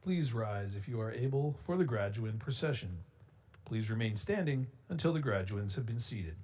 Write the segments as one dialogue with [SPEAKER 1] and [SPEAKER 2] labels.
[SPEAKER 1] Please rise if you are able for the graduate procession. Please remain standing until the graduates have been seated.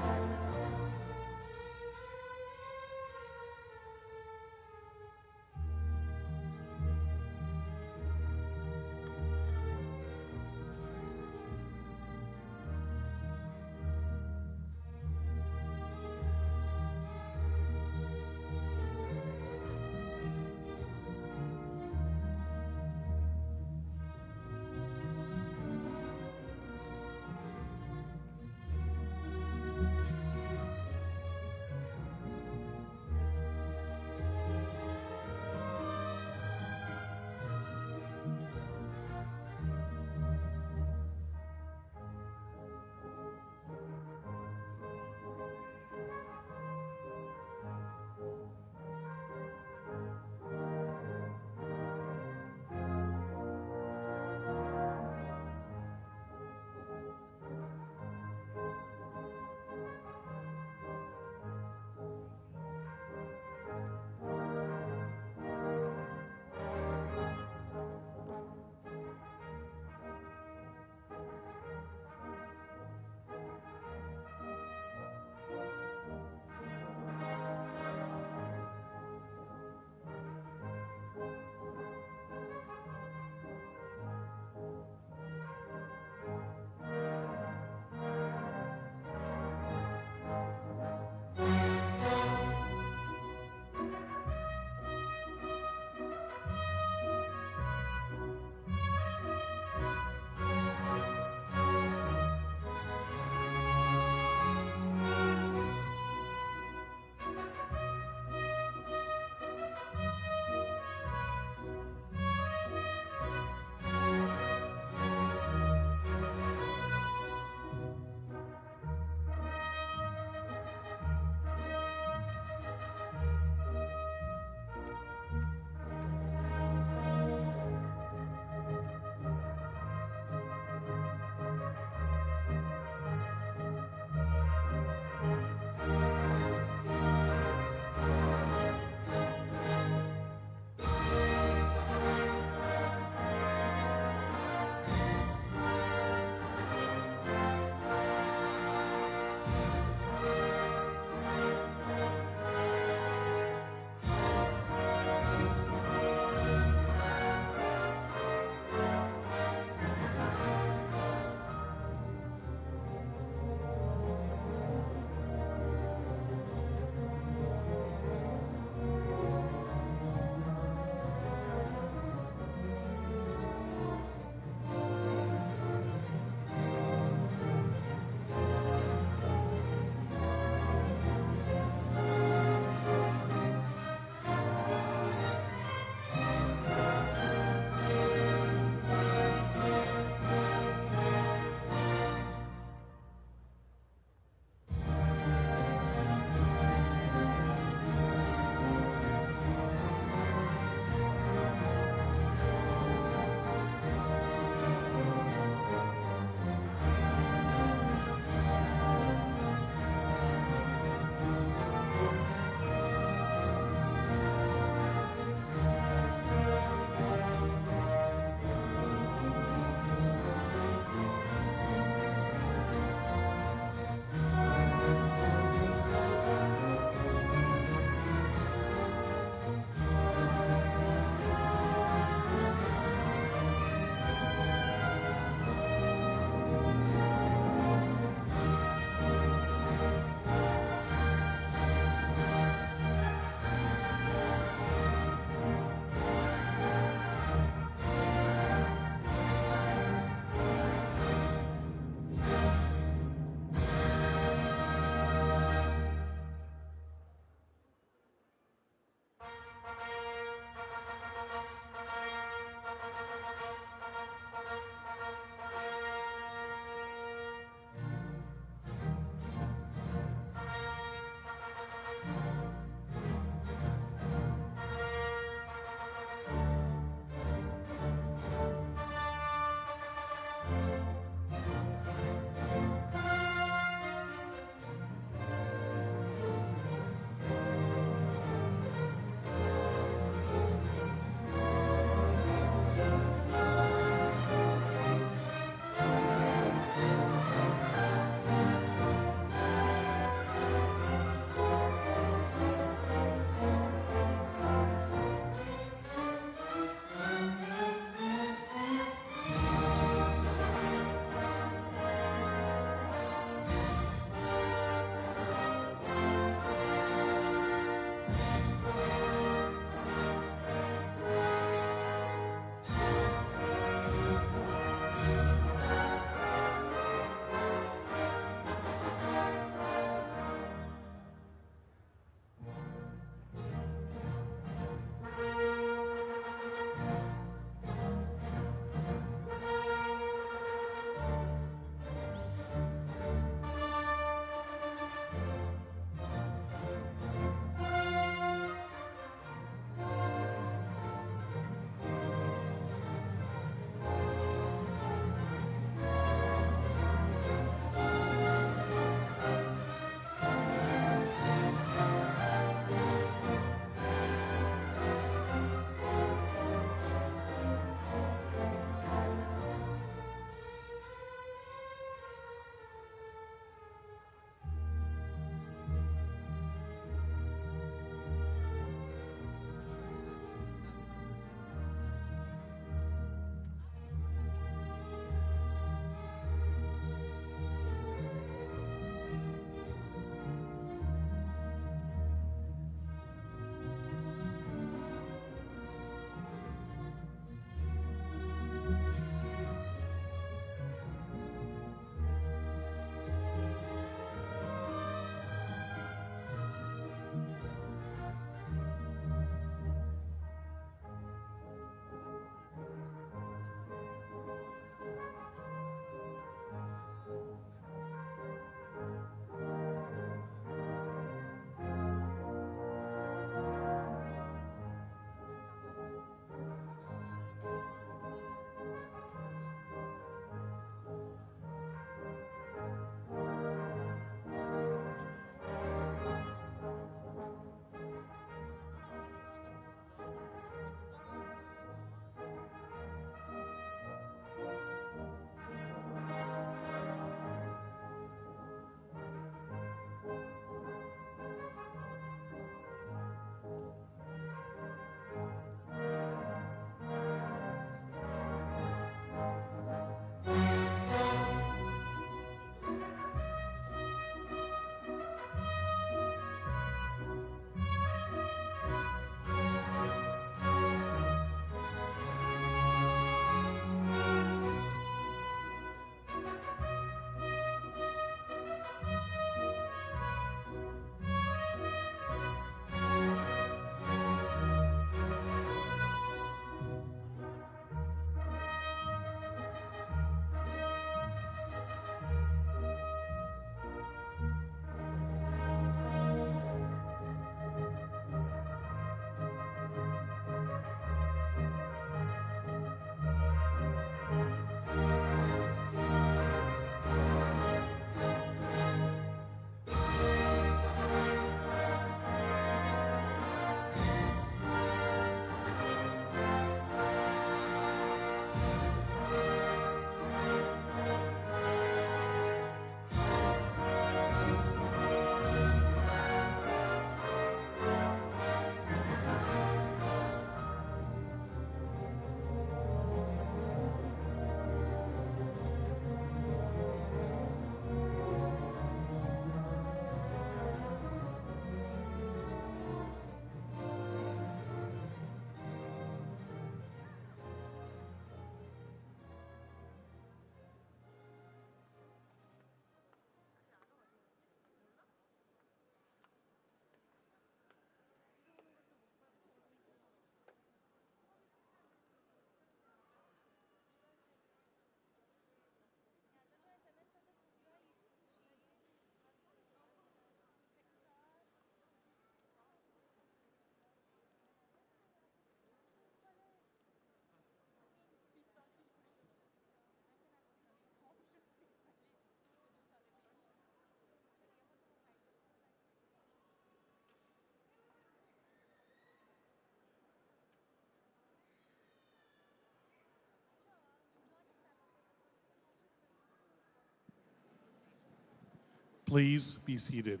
[SPEAKER 2] Please be seated.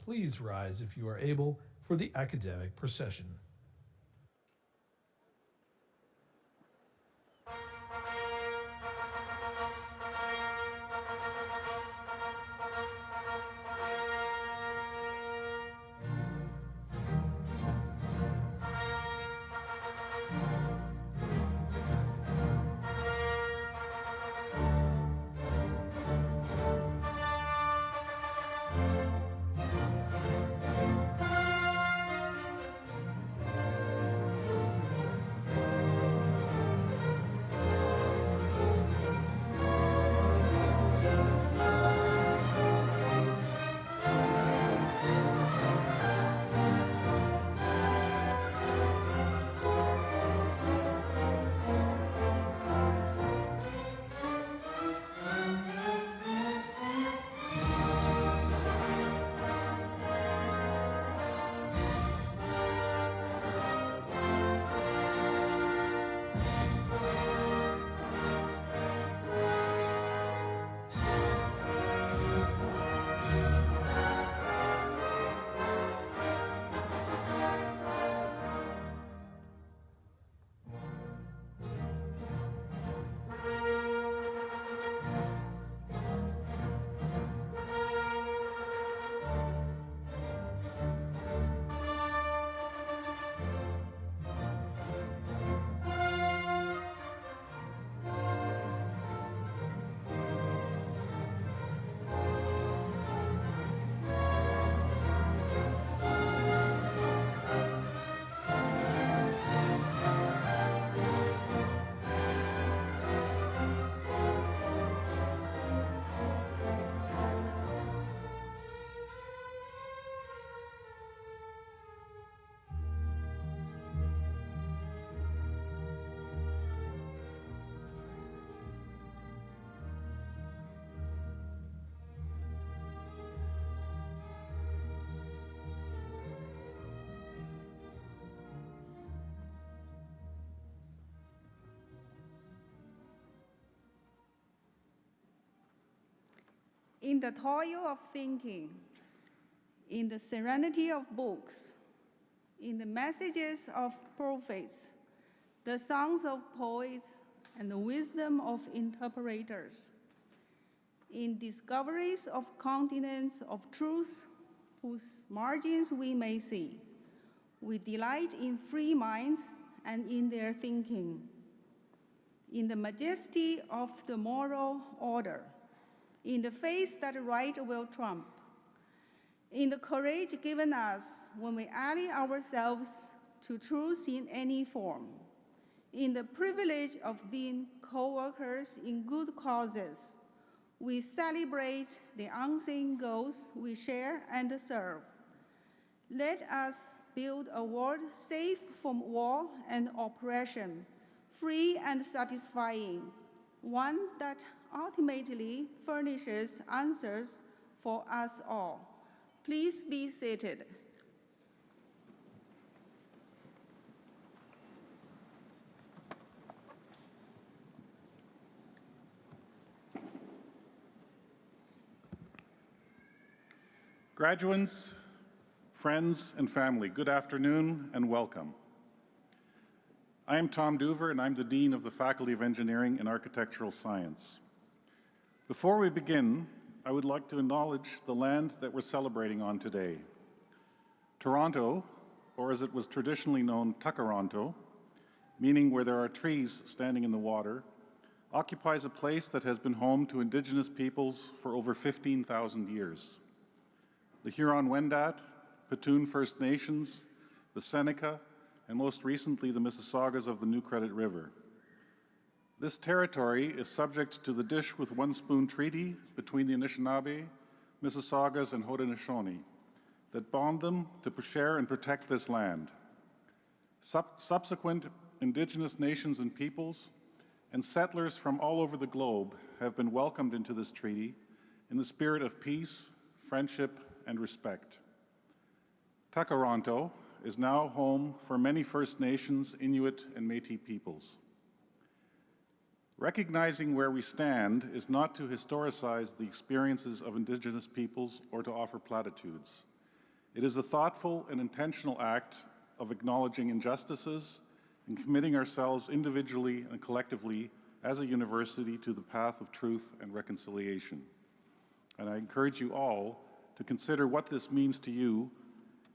[SPEAKER 1] Please rise if you are able for the academic procession.
[SPEAKER 3] In the toil of thinking, in the serenity of books, in the messages of prophets, the songs of poets, and the wisdom of interpreters, in discoveries of continents of truth whose margins we may see, we delight in free minds and in their thinking, in the majesty of the moral order, in the faith that right will trump, in the courage given us when we ally ourselves to truth in any form, in the privilege of being co-workers in good causes, we celebrate the unseen goals we share and serve. Let us build a world safe from war and oppression, free and satisfying, one that ultimately furnishes answers for us all. Please be seated.
[SPEAKER 2] Graduates, friends, and family, good afternoon and welcome. I am Tom Duver, and I'm the Dean of the Faculty of Engineering and Architectural Science. Before we begin, I would like to acknowledge the land that we're celebrating on today. Toronto, or as it was traditionally known, Tuckaronto, meaning where there are trees standing in the water, occupies a place that has been home to Indigenous peoples for over 15,000 years. the Huron-Wendat, Petun First Nations, the Seneca, and most recently the Mississaugas of the New Credit River. This territory is subject to the Dish with One Spoon Treaty between the Anishinaabe, Mississaugas, and Haudenosaunee that bond them to share and protect this land. Subsequent Indigenous nations and peoples and settlers from all over the globe have been welcomed into this treaty in the spirit of peace, friendship, and respect. Takaranto is now home for many First Nations, Inuit, and Métis peoples. Recognizing where we stand is not to historicize the experiences of Indigenous peoples or to offer platitudes. It is a thoughtful and intentional act of acknowledging injustices and committing ourselves individually and collectively as a university to the path of truth and reconciliation. And I encourage you all to consider what this means to you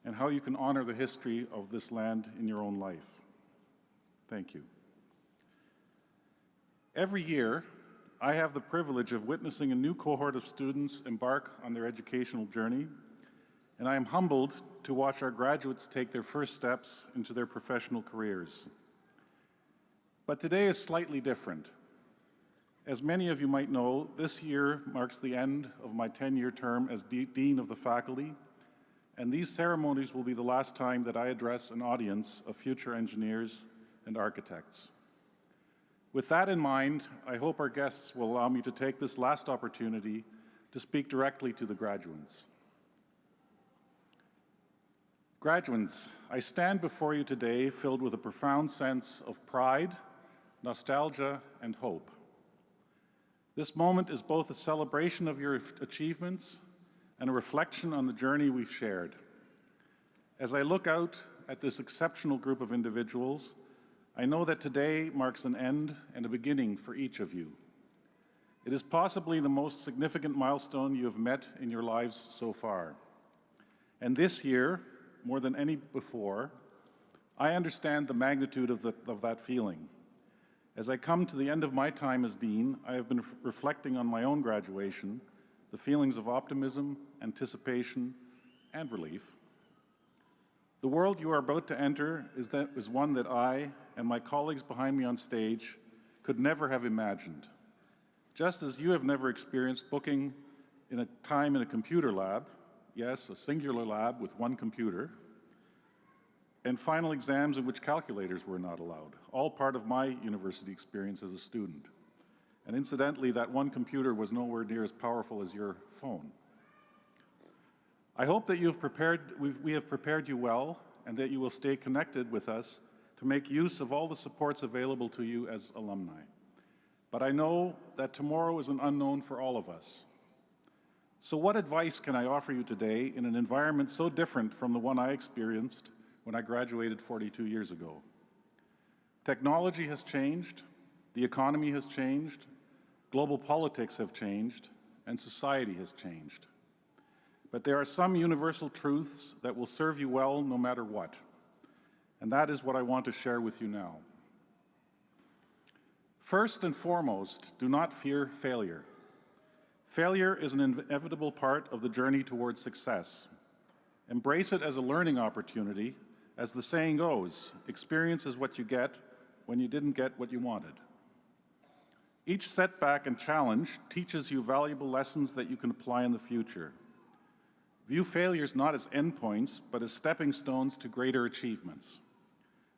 [SPEAKER 2] and how you can honor the history of this land in your own life. Thank you. Every year, I have the privilege of witnessing a new cohort of students embark on their educational journey, and I am humbled to watch our graduates take their first steps into their professional careers. But today is slightly different. As many of you might know, this year marks the end of my 10-year term as Dean of the Faculty, and these ceremonies will be the last time that I address an audience of future engineers and architects. With that in mind, I hope our guests will allow me to take this last opportunity to speak directly to the graduates. Graduates, I stand before you today filled with a profound sense of pride, nostalgia, and hope. This moment is both a celebration of your achievements and a reflection on the journey we've shared. As I look out at this exceptional group of individuals, I know that today marks an end and a beginning for each of you. It is possibly the most significant milestone you have met in your lives so far. And this year, more than any before, I understand the magnitude of that feeling. As I come to the end of my time as Dean, I have been reflecting on my own graduation, the feelings of optimism, anticipation, and relief. The world you are about to enter is one that I and my colleagues behind me on stage could never have imagined. Just as you have never experienced booking in a time in a computer lab, yes, a singular lab with one computer, and final exams in which calculators were not allowed, all part of my university experience as a student. And incidentally, that one computer was nowhere near as powerful as your phone. I hope that we have prepared you well and that you will stay connected with us to make use of all the supports available to you as alumni. But I know that tomorrow is an unknown for all of us. So what advice can I offer you today in an environment so different from the one I experienced when I graduated 42 years ago? Technology has changed, the economy has changed, global politics have changed, and society has changed. But there are some universal truths that will serve you well no matter what. And that is what I want to share with you now. First and foremost, do not fear failure. Failure is an inevitable part of the journey towards success. Embrace it as a learning opportunity. As the saying goes, experience is what you get when you didn't get what you wanted. Each setback and challenge teaches you valuable lessons that you can apply in the future. View failures not as endpoints, but as stepping stones to greater achievements.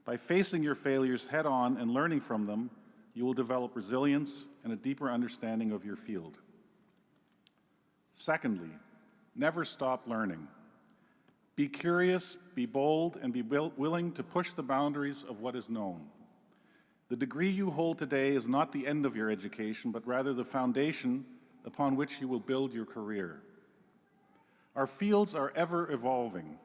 [SPEAKER 2] By facing your failures head-on and learning from them, you will develop resilience and a deeper understanding of your field. Secondly, never stop learning. Be curious, be bold, and be willing to push the boundaries of what is known. The degree you hold today is not the end of your education, but rather the foundation upon which you will build your career. Our fields are ever evolving,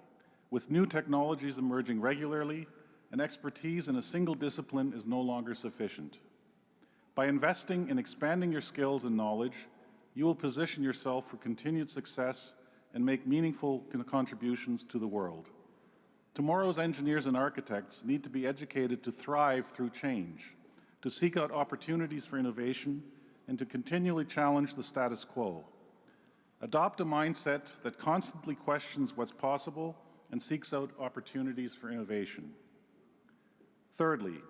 [SPEAKER 2] with new technologies emerging regularly, and expertise in a single discipline is no longer sufficient. By investing in expanding your skills and knowledge, you will position yourself for continued success and make meaningful contributions to the world. Tomorrow's engineers and architects need to be educated to thrive through change, to seek out opportunities for innovation, and to continually challenge the status quo. Adopt a mindset that constantly questions what's possible and seeks out opportunities for innovation. Thirdly,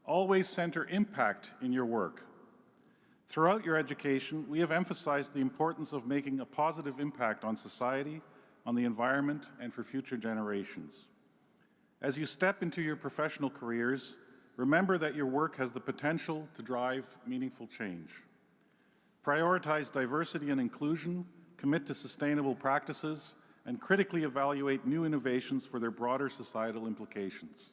[SPEAKER 2] always center impact in your work. Throughout your education, we have emphasized the importance of making a positive impact on society, on the environment, and for future generations. As you step into your professional careers, remember that your work has the potential to drive meaningful change. Prioritize diversity and inclusion, commit to sustainable practices, and critically evaluate new innovations for their broader societal implications.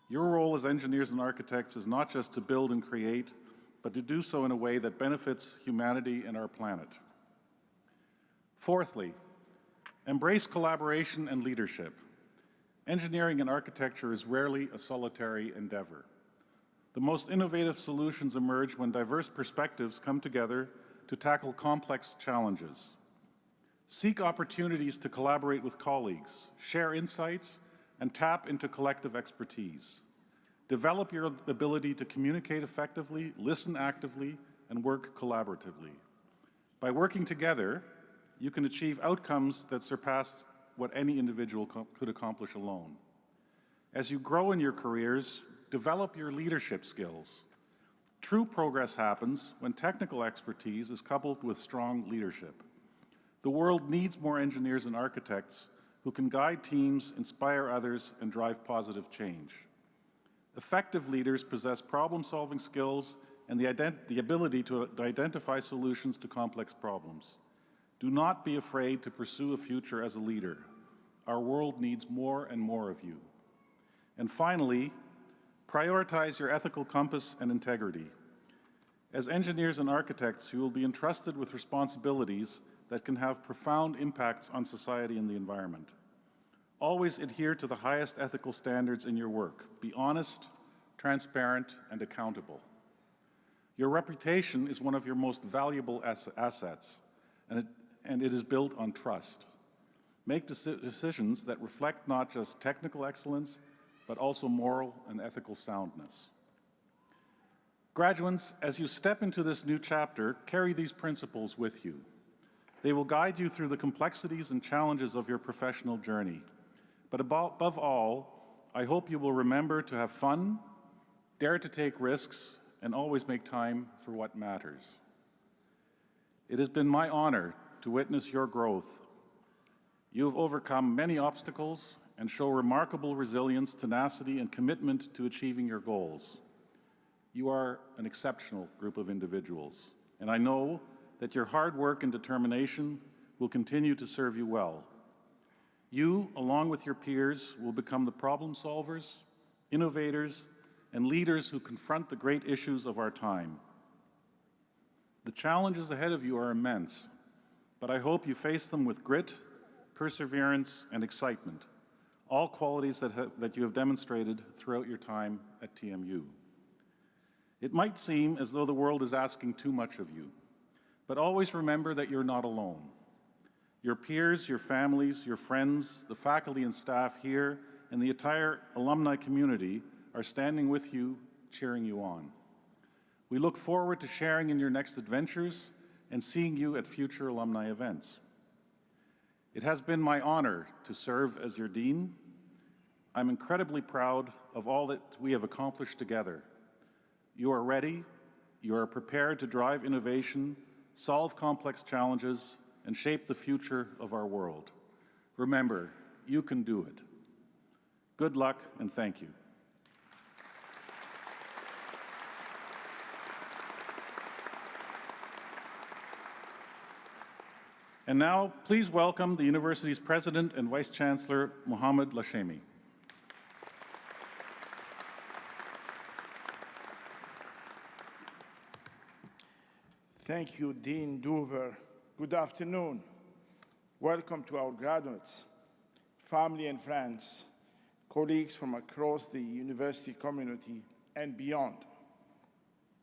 [SPEAKER 2] Your role as engineers and architects is not just to build and create, but to do so in a way that benefits humanity and our planet. Fourthly, embrace collaboration and leadership. Engineering and architecture is rarely a solitary endeavor. The most innovative solutions emerge when diverse perspectives come together to tackle complex challenges. Seek opportunities to collaborate with colleagues, share insights, and tap into collective expertise. Develop your ability to communicate effectively, listen actively, and work collaboratively. By working together, you can achieve outcomes that surpass what any individual could accomplish alone. As you grow in your careers, develop your leadership skills. True progress happens when technical expertise is coupled with strong leadership. The world needs more engineers and architects who can guide teams, inspire others, and drive positive change. Effective leaders possess problem-solving skills and the ability to identify solutions to complex problems. Do not be afraid to pursue a future as a leader. Our world needs more and more of you. And finally, prioritize your ethical compass and integrity. As engineers and architects, you will be entrusted with responsibilities that can have profound impacts on society and the environment. Always adhere to the highest ethical standards in your work. Be honest, transparent, and accountable. Your reputation is one of your most valuable assets, and it is built on trust. Make decisions that reflect not just technical excellence, but also moral and ethical soundness. Graduates, as you step into this new chapter, carry these principles with you. They will guide you through the complexities and challenges of your professional journey. But above all, I hope you will remember to have fun, dare to take risks, and always make time for what matters. It has been my honor to witness your growth. You have overcome many obstacles and show remarkable resilience, tenacity, and commitment to achieving your goals. You are an exceptional group of individuals, and I know that your hard work and determination will continue to serve you well. You, along with your peers, will become the problem solvers, innovators, and leaders who confront the great issues of our time. The challenges ahead of you are immense, but I hope you face them with grit, perseverance, and excitement, all qualities that you have demonstrated throughout your time at TMU. It might seem as though the world is asking too much of you, but always remember that you're not alone. Your peers, your families, your friends, the faculty and staff here, and the entire alumni community are standing with you, cheering you on. We look forward to sharing in your next adventures and seeing you at future alumni events. It has been my honor to serve as your dean. I'm incredibly proud of all that we have accomplished together. You are ready, you are prepared to drive innovation, solve complex challenges, and shape the future of our world. Remember, you can do it. Good luck and thank you. And now, please welcome the university's President and Vice Chancellor, Mohamed Lashemi.
[SPEAKER 4] Thank you, Dean Dover. Good afternoon. Welcome to our graduates, family and friends, colleagues from across the university community and beyond.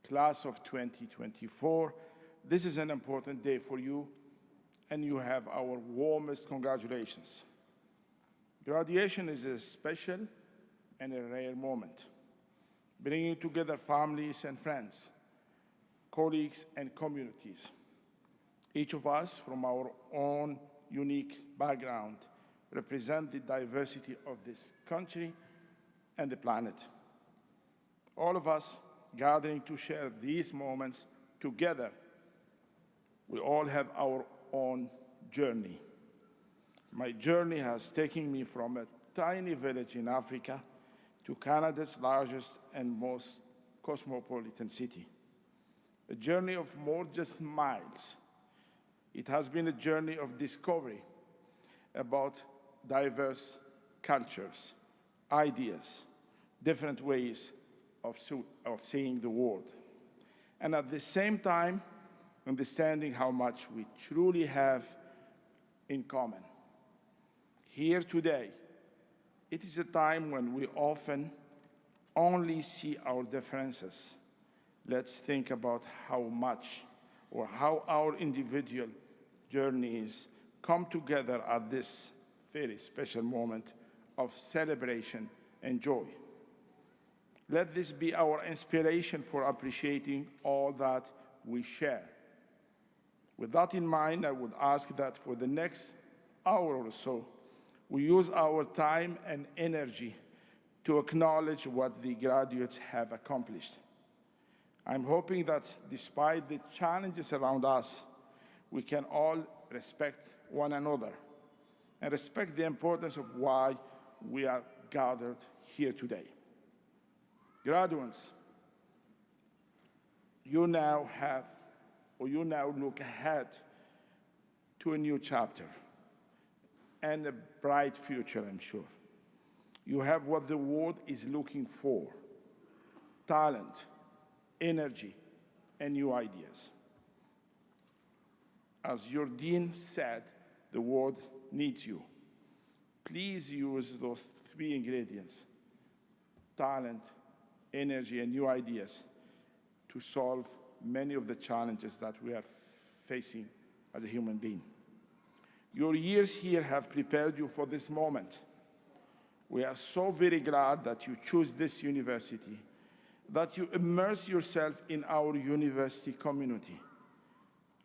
[SPEAKER 4] Class of 2024, this is an important day for you, and you have our warmest congratulations. Graduation is a special and a rare moment, bringing together families and friends, colleagues and communities. Each of us, from our own unique background, represent the diversity of this country and the planet. All of us gathering to share these moments together. We all have our own journey. My journey has taken me from a tiny village in Africa to Canada's largest and most cosmopolitan city. A journey of more just miles. It has been a journey of discovery about diverse cultures, ideas, different ways of seeing the world. And at the same time, understanding how much we truly have in common. Here today, it is a time when we often only see our differences. Let's think about how much or how our individual journeys come together at this very special moment of celebration and joy. Let this be our inspiration for appreciating all that we share. With that in mind, I would ask that for the next hour or so, we use our time and energy to acknowledge what the graduates have accomplished. I'm hoping that despite the challenges around us, we can all respect one another and respect the importance of why we are gathered here today. Graduates, you now look ahead to a new chapter and a bright future, I'm sure. You have what the world is looking for: talent, energy, and new ideas. As your dean said, the world needs you. Please use those three ingredients: talent, energy, and new ideas to solve many of the challenges that we are facing as a human being. Your years here have prepared you for this moment. We are so very glad that you choose this university, that you immerse yourself in our university community.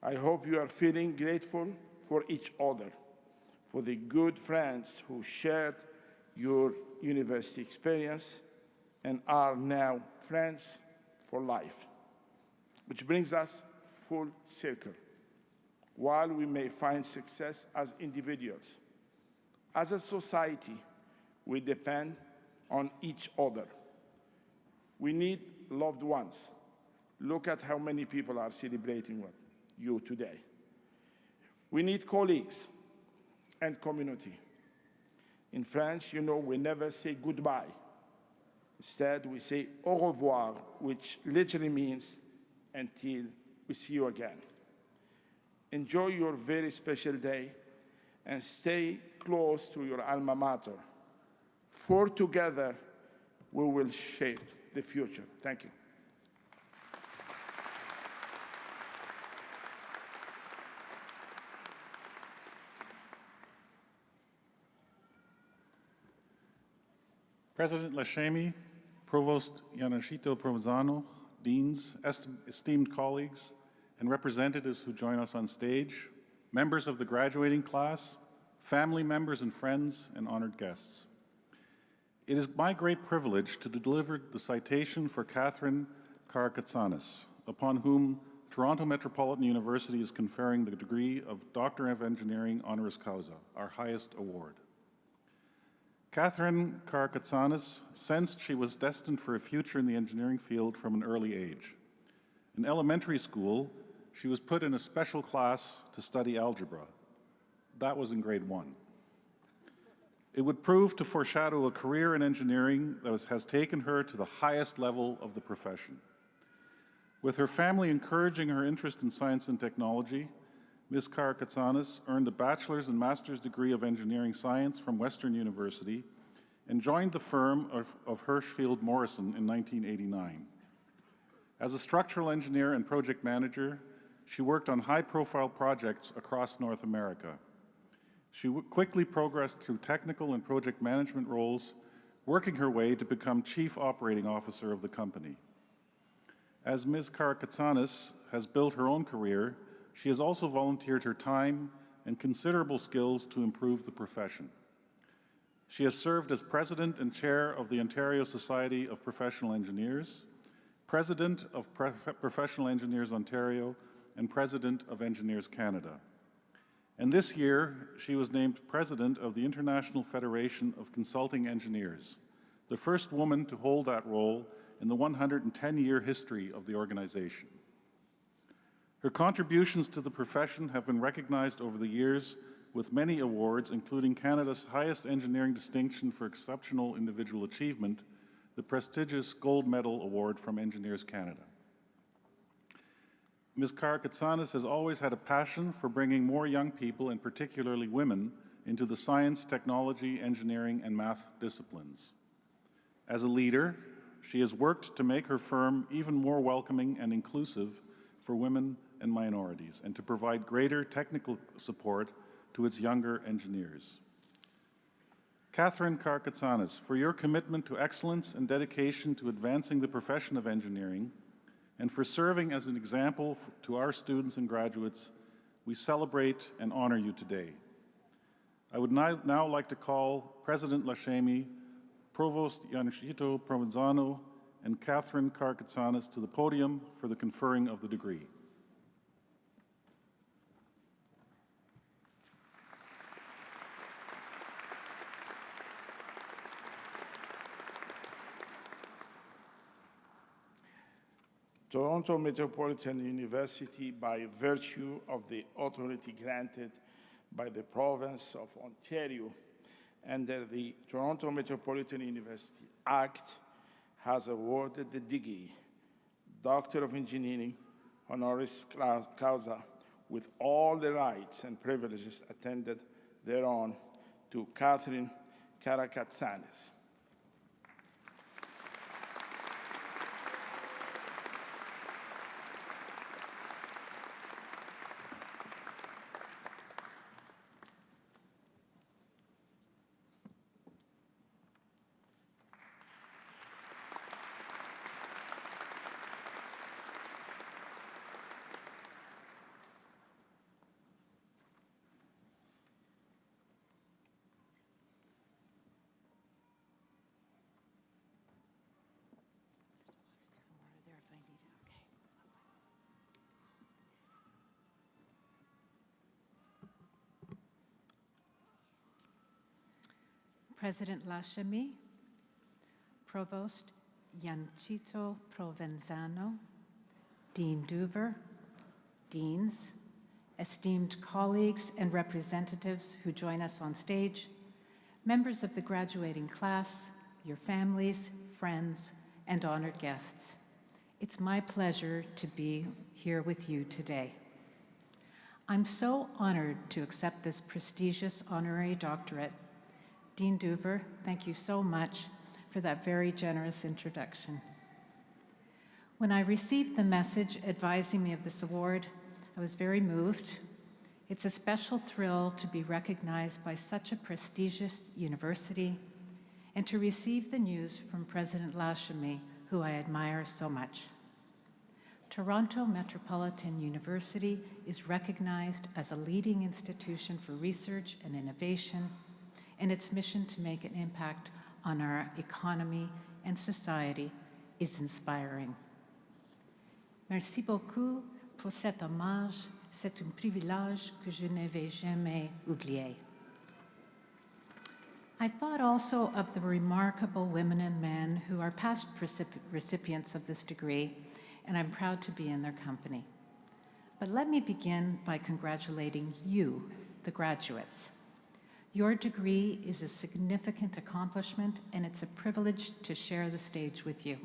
[SPEAKER 4] I hope you are feeling grateful for each other, for the good friends who shared your university experience and are now friends for life. Which brings us full circle. While we may find success as individuals, as a society, we depend on each other. We need loved ones. Look at how many people are celebrating with you today. We need colleagues and community. In French, we never say goodbye. Instead, we say au revoir, which literally means until we see you again. Enjoy your very special day and stay close to your alma mater. For together, we will shape the future. Thank you.
[SPEAKER 2] President Lashemi, Provost Yanashito Provenzano, deans, esteemed colleagues, and representatives who join us on stage, members of the graduating class, family members and friends, and honored guests. It is my great privilege to deliver the citation for Catherine Karakatsanis, upon whom Toronto Metropolitan University is conferring the degree of Doctor of Engineering honoris causa, our highest award. Catherine Karakatsanis sensed she was destined for a future in the engineering field from an early age. In elementary school, she was put in a special class to study algebra. That was in grade 1. It would prove to foreshadow a career in engineering that has taken her to the highest level of the profession. With her family encouraging her interest in science and technology, Ms. Karakatsanis earned a bachelor's and master's degree of engineering science from Western University and joined the firm of Hirschfield Morrison in 1989. As a structural engineer and project manager, she worked on high-profile projects across North America. She quickly progressed through technical and project management roles, working her way to become Chief Operating Officer of the company. As Ms. Karakatsanis has built her own career, she has also volunteered her time and considerable skills to improve the profession. She has served as President and Chair of the Ontario Society of Professional Engineers, President of Professional Engineers Ontario, and President of Engineers Canada. And this year, she was named President of the International Federation of Consulting Engineers, the first woman to hold that role in the 110-year history of the organization. Her contributions to the profession have been recognized over the years with many awards, including Canada's highest engineering distinction for exceptional individual achievement, the prestigious Gold Medal Award from Engineers Canada. Ms. Karakatsanis has always had a passion for bringing more young people, and particularly women, into the science, technology, engineering, and math disciplines. As a leader, she has worked to make her firm even more welcoming and inclusive for women and minorities, and to provide greater technical support to its younger engineers. Catherine Karakatsanis, for your commitment to excellence and dedication to advancing the profession of engineering, and for serving as an example to our students and graduates, we celebrate and honor you today. I would now like to call President Lashemi, Provost Yanishito Provenzano, and Catherine Karakatsanis to the podium for the conferring of the degree.
[SPEAKER 4] Toronto Metropolitan University, by virtue of the authority granted by the province of Ontario under the Toronto Metropolitan University Act, has awarded the degree Doctor of Engineering honoris causa with all the rights and privileges attended thereon to Catherine Karakatsanis.
[SPEAKER 5] President Lashemi, Provost Yanchito Provenzano, Dean Duver, deans, esteemed colleagues and representatives who join us on stage, members of the graduating class, your families, friends, and honored guests. It's my pleasure to be here with you today. I'm so honored to accept this prestigious honorary doctorate. Dean Duver, thank you so much for that very generous introduction. When I received the message advising me of this award, I was very moved. It's a special thrill to be recognized by such a prestigious university and to receive the news from President Lashemi, who I admire so much. Toronto Metropolitan University is recognized as a leading institution for research and innovation, and its mission to make an impact on our economy and society is inspiring. Merci beaucoup pour cet hommage. C'est un privilège que je ne vais jamais oublier. I thought also of the remarkable women and men who are past recipients of this degree, and I'm proud to be in their company. But let me begin by congratulating you, the graduates. Your degree is a significant accomplishment, and it's a privilege to share the stage with you.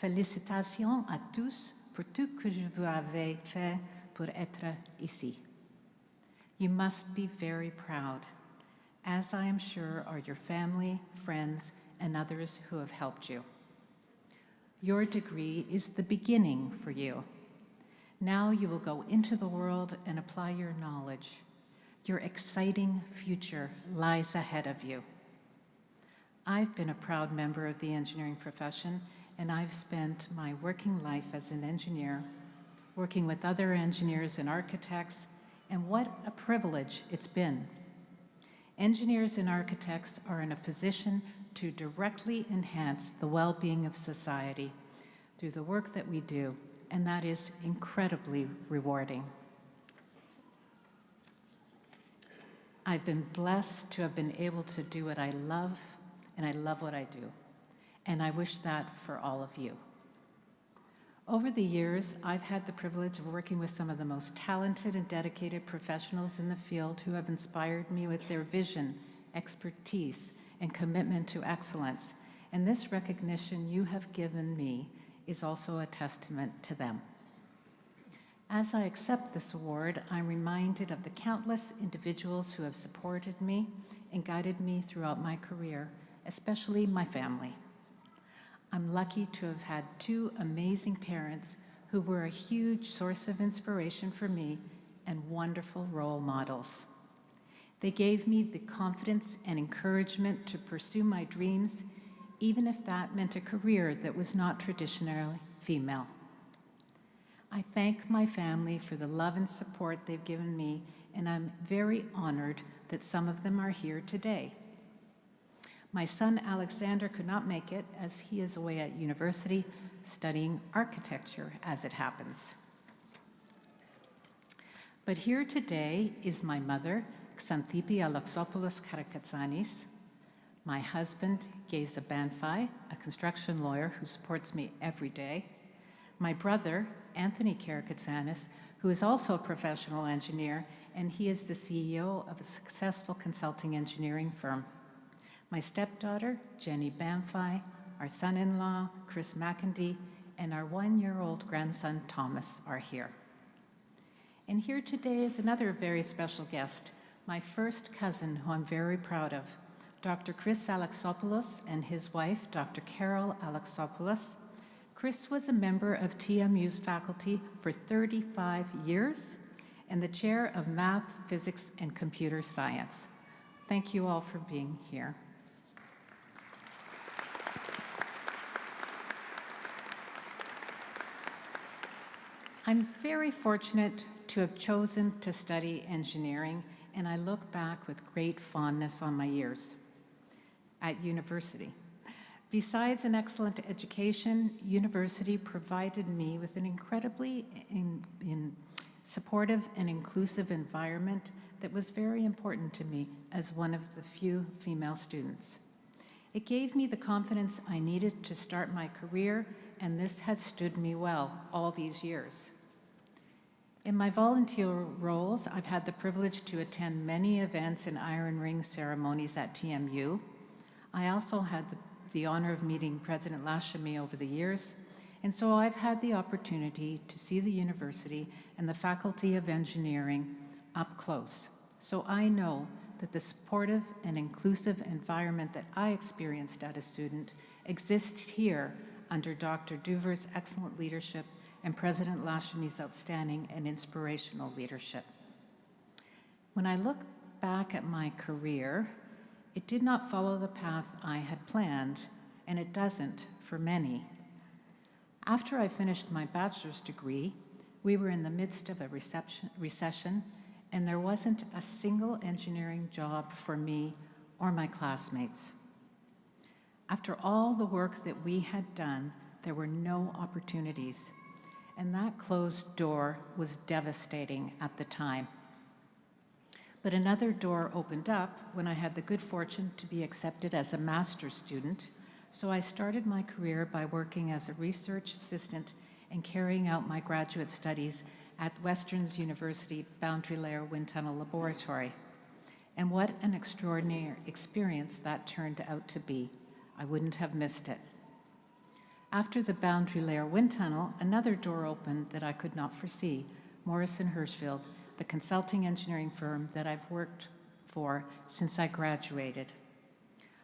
[SPEAKER 5] Félicitations à tous pour tout que vous avez fait pour être ici. You must be very proud, as I am sure are your family, friends, and others who have helped you. Your degree is the beginning for you. Now you will go into the world and apply your knowledge. Your exciting future lies ahead of you. I've been a proud member of the engineering profession, and I've spent my working life as an engineer working with other engineers and architects, and what a privilege it's been. Engineers and architects are in a position to directly enhance the well-being of society through the work that we do, and that is incredibly rewarding. I've been blessed to have been able to do what I love, and I love what I do, and I wish that for all of you. Over the years, I've had the privilege of working with some of the most talented and dedicated professionals in the field who have inspired me with their vision, expertise, and commitment to excellence. And this recognition you have given me is also a testament to them. As I accept this award, I'm reminded of the countless individuals who have supported me and guided me throughout my career, especially my family. I'm lucky to have had two amazing parents who were a huge source of inspiration for me and wonderful role models. They gave me the confidence and encouragement to pursue my dreams, even if that meant a career that was not traditionally female. I thank my family for the love and support they've given me, and I'm very honored that some of them are here today. My son Alexander could not make it as he is away at university studying architecture, as it happens. But here today is my mother, Xanthipi Alexopoulos Karakatsanis, my husband, Geza Banfai, a construction lawyer who supports me every day, my brother, Anthony Karakatsanis, who is also a professional engineer, and he is the CEO of a successful consulting engineering firm. My stepdaughter, Jenny Banfai, our son-in-law, Chris McIndy, and our one-year-old grandson, Thomas, are here. And here today is another very special guest, my first cousin, who I'm very proud of, Dr. Chris Alexopoulos and his wife, Dr. Carol Alexopoulos. Chris was a member of TMU's faculty for 35 years and the chair of Math, Physics, and Computer Science. Thank you all for being here. I'm very fortunate to have chosen to study engineering, and I look back with great fondness on my years at university. Besides an excellent education, university provided me with an incredibly supportive and inclusive environment that was very important to me as one of the few female students. It gave me the confidence I needed to start my career, and this has stood me well all these years. In my volunteer roles, I've had the privilege to attend many events and iron ring ceremonies at TMU. I also had the honor of meeting President Lashmi over the years, and so I've had the opportunity to see the university and the Faculty of Engineering up close. So I know that the supportive and inclusive environment that I experienced as a student exists here under Dr. Duver's excellent leadership and President Lashmi's outstanding and inspirational leadership. When I look back at my career, it did not follow the path I had planned, and it doesn't for many. After I finished my bachelor's degree, we were in the midst of a recession, and there wasn't a single engineering job for me or my classmates. After all the work that we had done, there were no opportunities, and that closed door was devastating at the time. But another door opened up when I had the good fortune to be accepted as a master's student, so I started my career by working as a research assistant and carrying out my graduate studies at Western University Boundary Layer Wind Tunnel Laboratory. And what an extraordinary experience that turned out to be. I wouldn't have missed it. After the Boundary Layer Wind Tunnel, another door opened that I could not foresee, Morrison Hershfield, the consulting engineering firm that I've worked for since I graduated.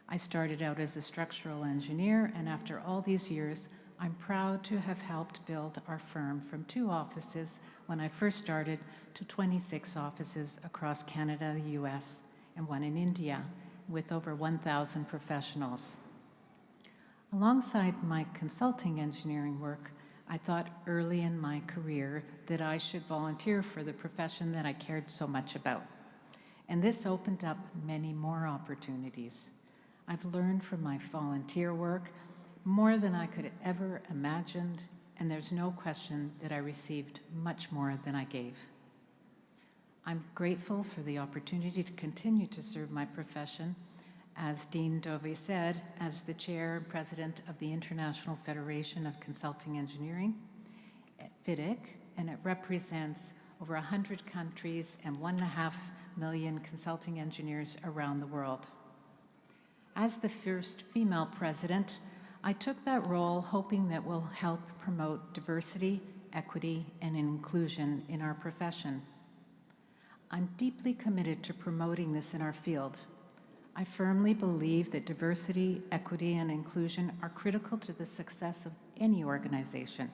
[SPEAKER 5] I started out as a structural engineer, and after all these years, I'm proud to have helped build our firm from 2 offices when I first started to 26 offices across Canada, the US, and 1 in India, with over 1,000 professionals. Alongside my consulting engineering work, I thought early in my career that I should volunteer for the profession that I cared so much about. And this opened up many more opportunities. I've learned from my volunteer work more than I could ever imagined, and there's no question that I received much more than I gave. I'm grateful for the opportunity to continue to serve my profession, as Dean Dovey said, as the chair and president of the International Federation of Consulting Engineering, FIDIC, and it represents over 100 countries and 1.5 million consulting engineers around the world. As the first female president, I took that role hoping that will help promote diversity, equity, and inclusion in our profession. I'm deeply committed to promoting this in our field. I firmly believe that diversity, equity, and inclusion are critical to the success of any organization,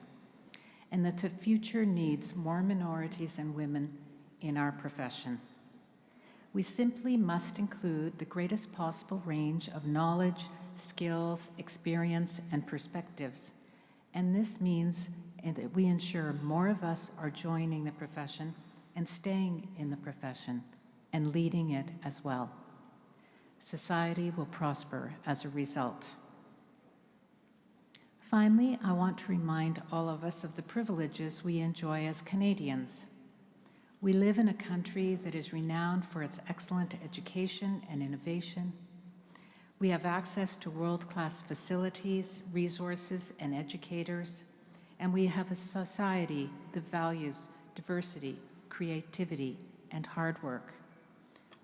[SPEAKER 5] and that the future needs more minorities and women in our profession. We simply must include the greatest possible range of knowledge, skills, experience, and perspectives. And this means that we ensure more of us are joining the profession and staying in the profession and leading it as well. Society will prosper as a result. Finally, I want to remind all of us of the privileges we enjoy as Canadians. We live in a country that is renowned for its excellent education and innovation. We have access to world-class facilities, resources, and educators, and we have a society that values diversity, creativity, and hard work.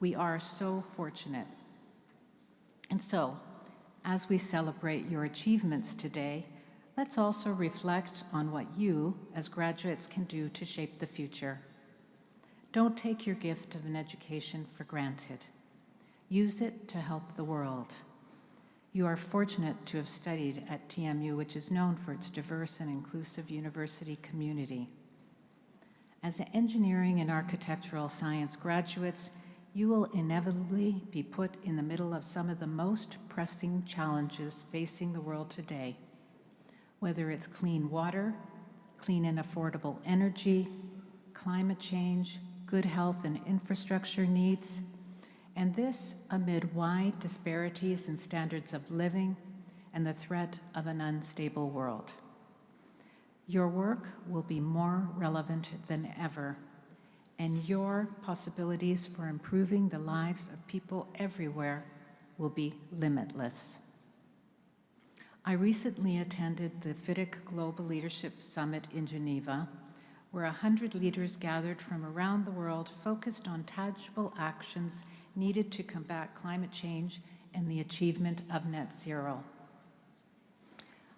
[SPEAKER 5] We are so fortunate. And so, as we celebrate your achievements today, let's also reflect on what you, as graduates, can do to shape the future. Don't take your gift of an education for granted. Use it to help the world. You are fortunate to have studied at TMU, which is known for its diverse and inclusive university community. As engineering and architectural science graduates, you will inevitably be put in the middle of some of the most pressing challenges facing the world today, whether it's clean water, clean and affordable energy, climate change, good health and infrastructure needs, and this amid wide disparities in standards of living and the threat of an unstable world. Your work will be more relevant than ever, and your possibilities for improving the lives of people everywhere will be limitless. I recently attended the FIDIC Global Leadership Summit in Geneva, where 100 leaders gathered from around the world focused on tangible actions needed to combat climate change and the achievement of net zero.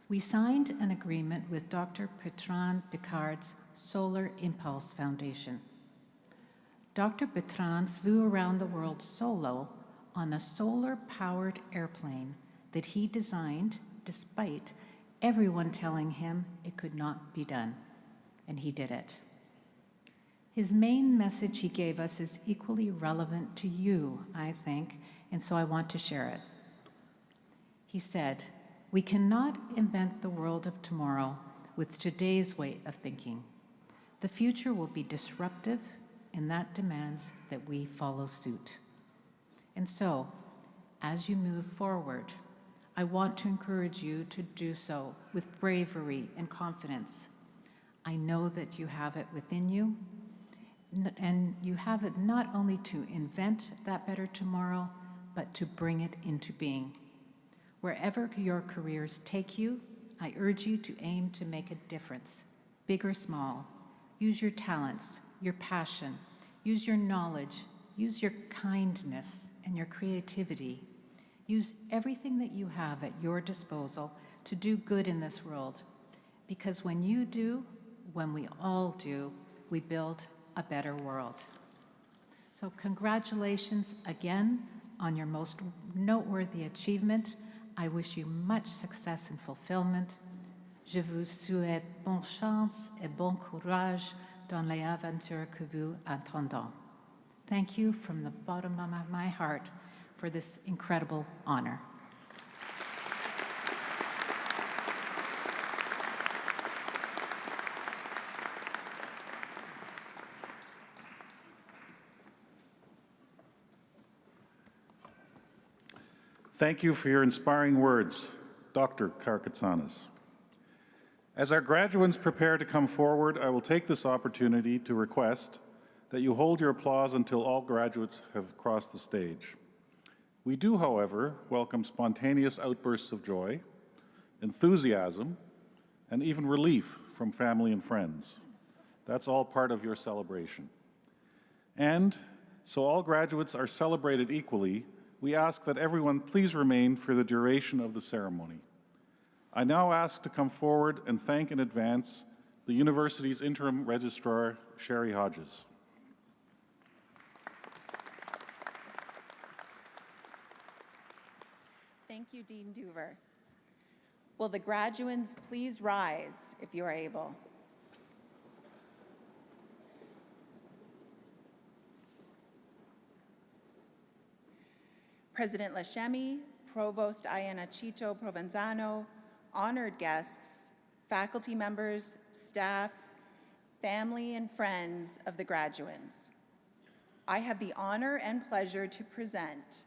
[SPEAKER 5] We signed an agreement with Dr. Bertrand Piccard's Solar Impulse Foundation. Dr. Bertrand flew around the world solo on a solar-powered airplane that he designed despite everyone telling him it could not be done, and he did it. His main message he gave us is equally relevant to you, I think, and so I want to share it. He said, "We cannot invent the world of tomorrow with today's way of thinking. The future will be disruptive, and that demands that we follow suit." And so, as you move forward, I want to encourage you to do so with bravery and confidence. I know that you have it within you, and you have it not only to invent that better tomorrow, but to bring it into being. Wherever your careers take you, I urge you to aim to make a difference, big or small. Use your talents, your passion, use your knowledge, use your kindness and your creativity. Use everything that you have at your disposal to do good in this world, because when you do, when we all do, we build a better world. So congratulations again on your most noteworthy achievement. I wish you much success and fulfillment. Je vous souhaite bonne chance et bon courage dans les aventures que vous attendons. Thank you from the bottom of my heart for this incredible honor.
[SPEAKER 2] Thank you for your inspiring words, Dr. Karkatsanis. As our graduates prepare to come forward, I will take this opportunity to request that you hold your applause until all graduates have crossed the stage. We do, however, welcome spontaneous outbursts of joy, enthusiasm, and even relief from family and friends. That's all part of your celebration. And so all graduates are celebrated equally, we ask that everyone please remain for the duration of the ceremony. I now ask to come forward and thank in advance the university's interim registrar, Sherry Hodges.
[SPEAKER 6] Thank you, Dean Duver. Will the graduands please rise if you are able? President Lashemi, Provost Iannacito Provenzano, honored guests, faculty members, staff, family, and friends of the graduands. I have the honor and pleasure to present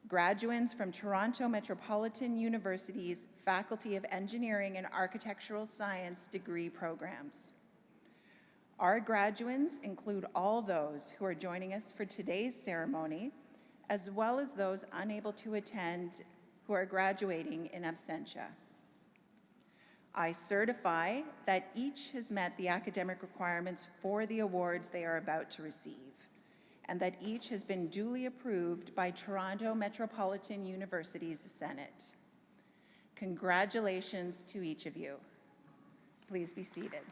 [SPEAKER 6] graduands from Toronto Metropolitan University's Faculty of Engineering and Architectural Science degree programs. Our graduands include all those who are joining us for today's ceremony, as well as those unable to attend who are graduating in absentia. I certify that each has met the academic requirements for the awards they are about to receive, and that each has been duly approved by Toronto Metropolitan University's Senate. Congratulations to each of you. Please be seated.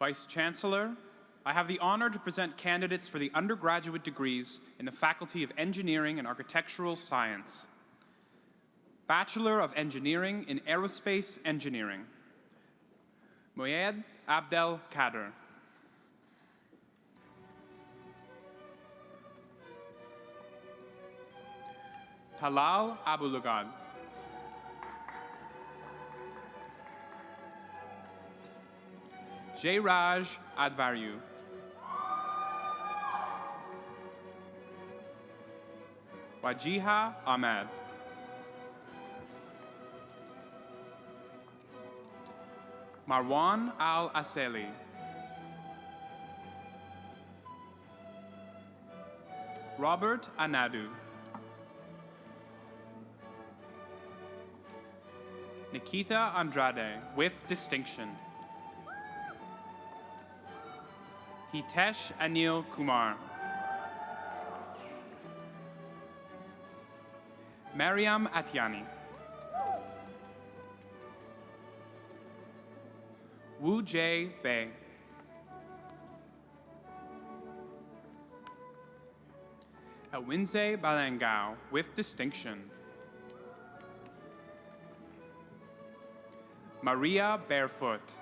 [SPEAKER 7] Vice Chancellor, I have the honor to present candidates for the undergraduate degrees in the Faculty of Engineering and Architectural Science. Bachelor of Engineering in Aerospace Engineering, Moyed Abdel Kader. Talal Abulagad. Jayraj Advaryu. Wajiha Ahmed. Marwan Al-Aseli. Robert Anadu. Nikita Andrade, with distinction. Hitesh Anil Kumar. Mariam Atiani. Wu J. Bei. Awinze Balangao, with distinction. Maria Barefoot.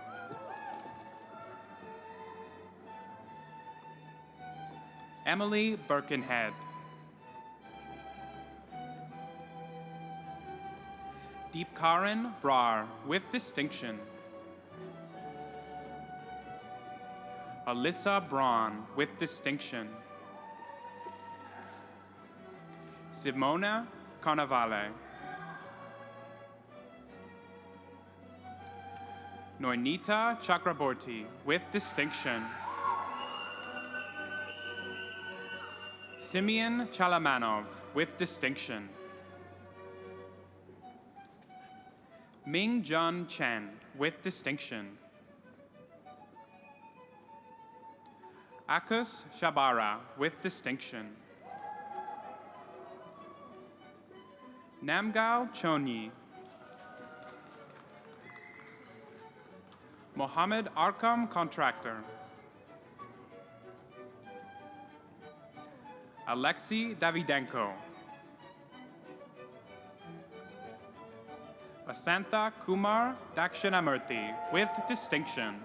[SPEAKER 7] Emily Birkenhead. Deepkaran Brar, with distinction. Alyssa Braun, with distinction. Simona Carnavale. Noinita Chakraborty, with distinction. Simeon Chalamanov, with distinction. Ming Jun Chen, with distinction. Akus Shabara, with distinction. Namgao Chonyi. Mohammed Arkam, contractor. Alexei Davidenko. Asantha Kumar Dakshinamurthy, with distinction.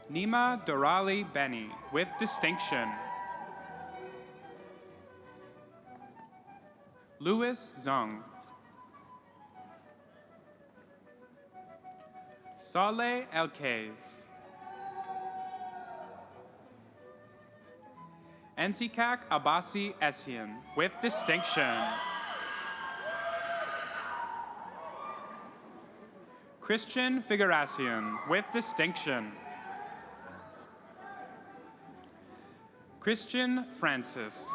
[SPEAKER 7] Nima Dorali Beni, with distinction. Louis Zhang. Saleh Elkez. Enzikak Abasi Essien, with distinction. Christian Figuracion, with distinction. Christian Francis.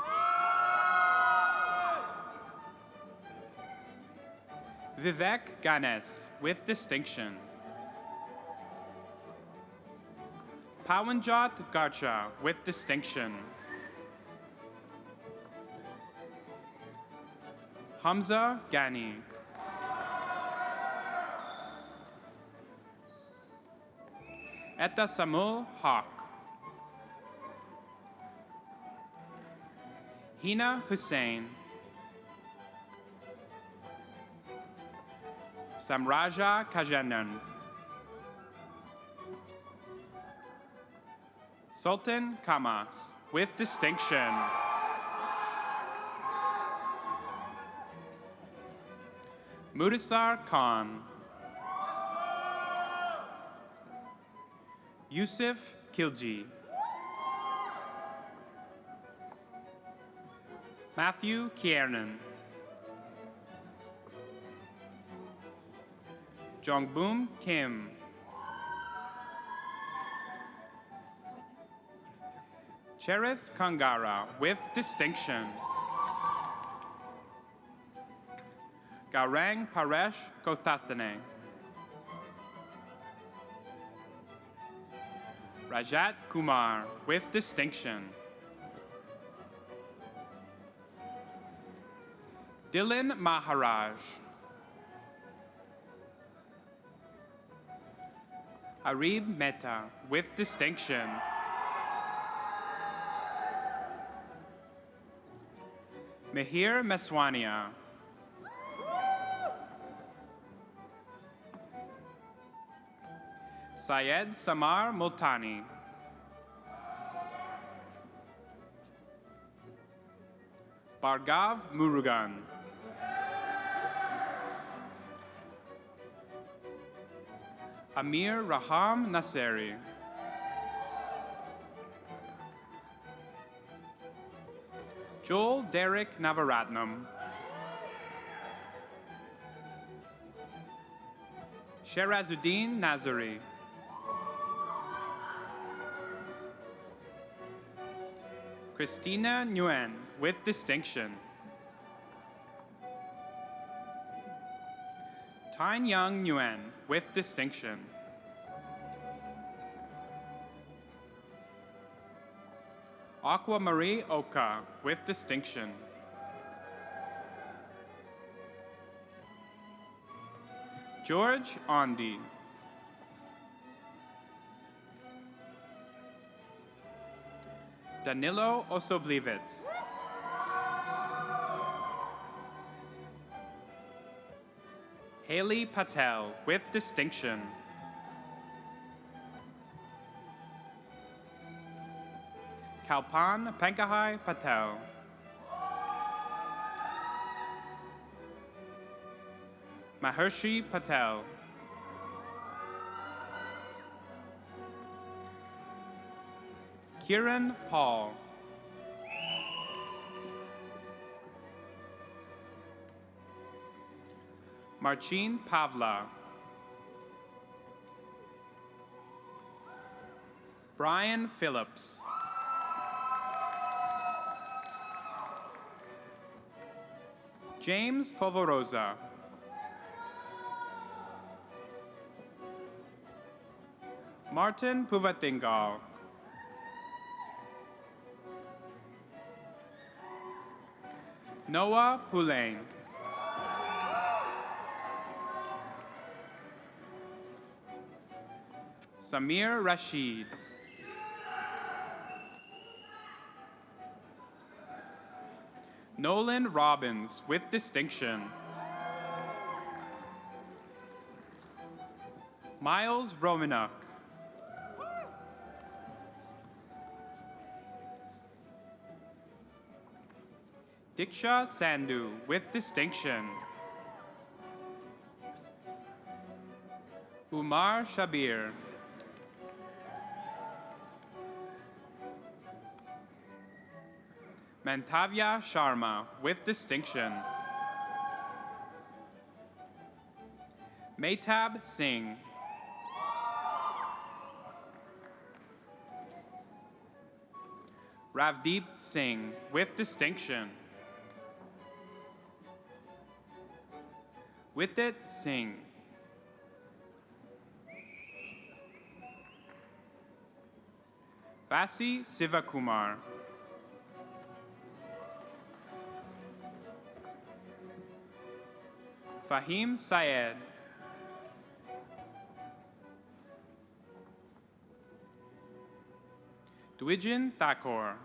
[SPEAKER 7] Vivek Ganes, with distinction. Pawanjot Garcha, with distinction. Hamza Ghani. Etta Samul Haq. Hina Hussain. Samraja Kajanan. Sultan Kamas, with distinction. Mudasar Khan. Yusuf Kilji. Matthew Kiernan. Jongboom Kim. Cherith Kangara, with distinction. Gaurang Paresh Kothastane. Rajat Kumar, with distinction. Dylan Maharaj. Arib Mehta, with distinction. Mihir Meswania. Syed Samar Multani. Bhargav Murugan. Amir Raham Naseri. Joel Derek Navaratnam. Sherazuddin Nazari. Christina Nguyen, with distinction. Tyne Young Nguyen, with distinction. Aqua Marie Oka, with distinction. George Ondi. Danilo Osoblivets. Haley Patel, with distinction. Kalpan Pankahai Patel. Mahershi Patel. Kiran Paul. Marcin Pavla. Brian Phillips. James Polvorosa. Martin Puvatingal. Noah Poulain. Samir Rashid. Nolan Robbins with distinction. Miles Romanuk. Diksha Sandhu with distinction. Umar Shabir. Mantavya Sharma with distinction. Mehtab Singh. Ravdeep Singh with distinction. Vidit Singh. Vasi Sivakumar. Fahim Syed. Dwijin Thakur.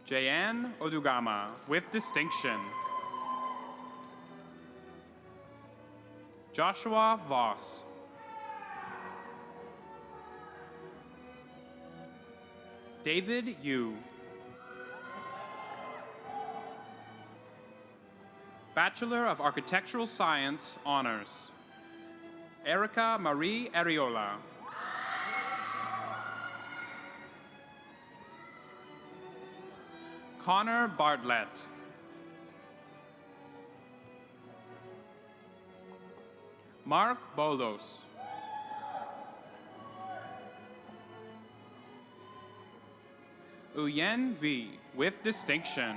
[SPEAKER 7] Jayan Odugama with distinction. Joshua Voss. David Yu. Bachelor of Architectural Science Honors. Erica Marie Ariola. Connor Bartlett. Mark Bolos. Uyen B with distinction.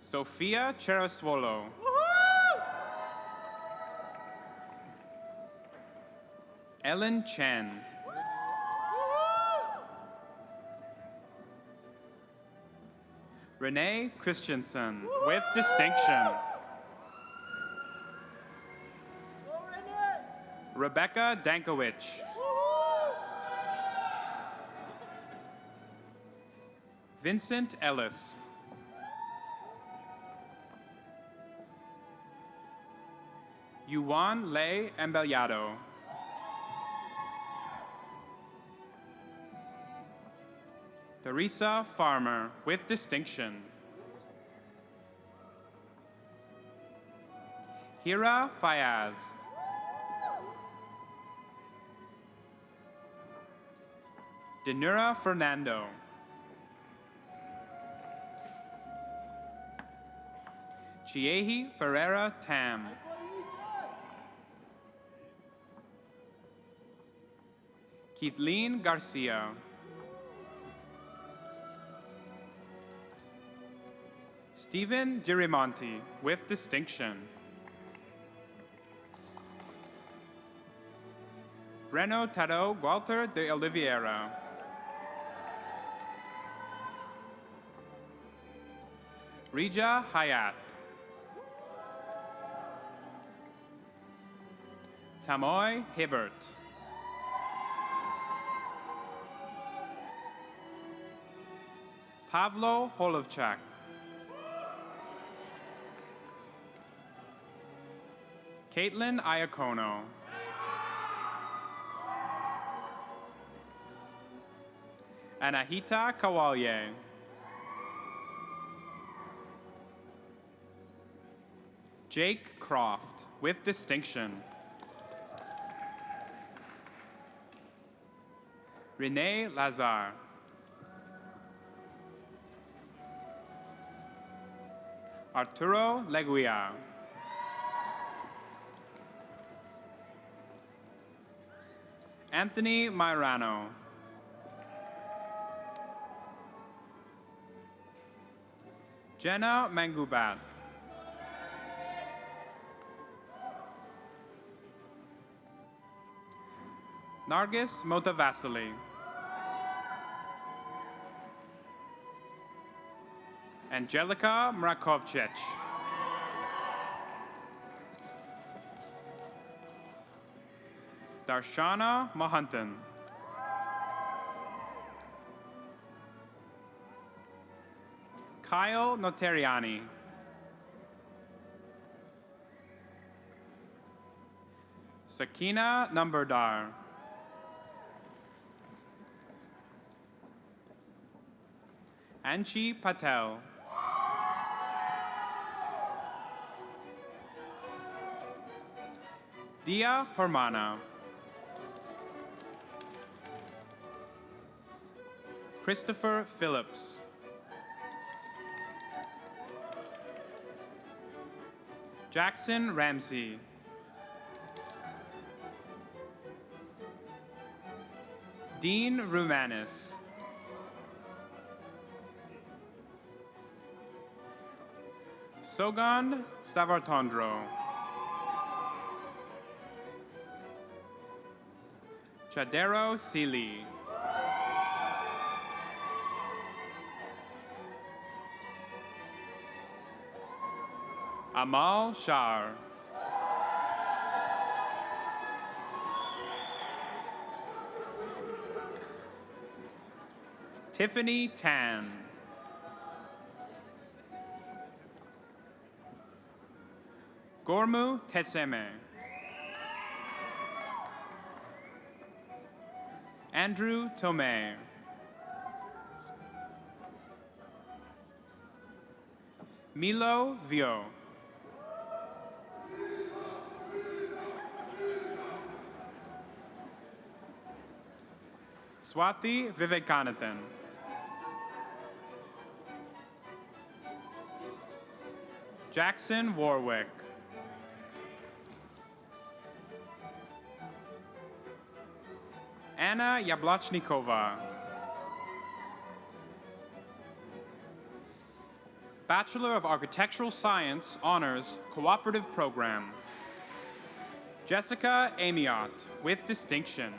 [SPEAKER 7] Sophia Cheraswolo. Ellen Chen. Renee Christensen with distinction. Rebecca Dankowicz. Vincent Ellis. Yuan Lei Embellado. Teresa Farmer with distinction. Hira Fayaz. Denura Fernando. Chiehi Ferreira Tam. Keithleen Garcia. Stephen Girimonti with distinction. Breno Tado Walter de Oliveira. Rija Hayat. Tamoy Hibbert. Pavlo Holovchak. Caitlin Iacono. Anahita Kawalye. Jake Croft with distinction. Renee Lazar. Arturo Leguia. Anthony Mairano. Jenna Mangubat. Nargis Motavasili. Angelica Mrakovcic. Darshana Mahantan. Kyle Notariani. Sakina Numberdar. Anshi Patel. Dia Parmana. Christopher Phillips. Jackson Ramsey. Dean Rumanis. Sogand Savartondro. Chadero Seeley. Amal Shar. Tiffany Tan. Gormu Teseme. Andrew Tomei. Milo Vio. Swathi Vivekanathan. Jackson Warwick. Anna Yablochnikova. Bachelor of Architectural Science Honors Cooperative Program. Jessica Amiot with distinction.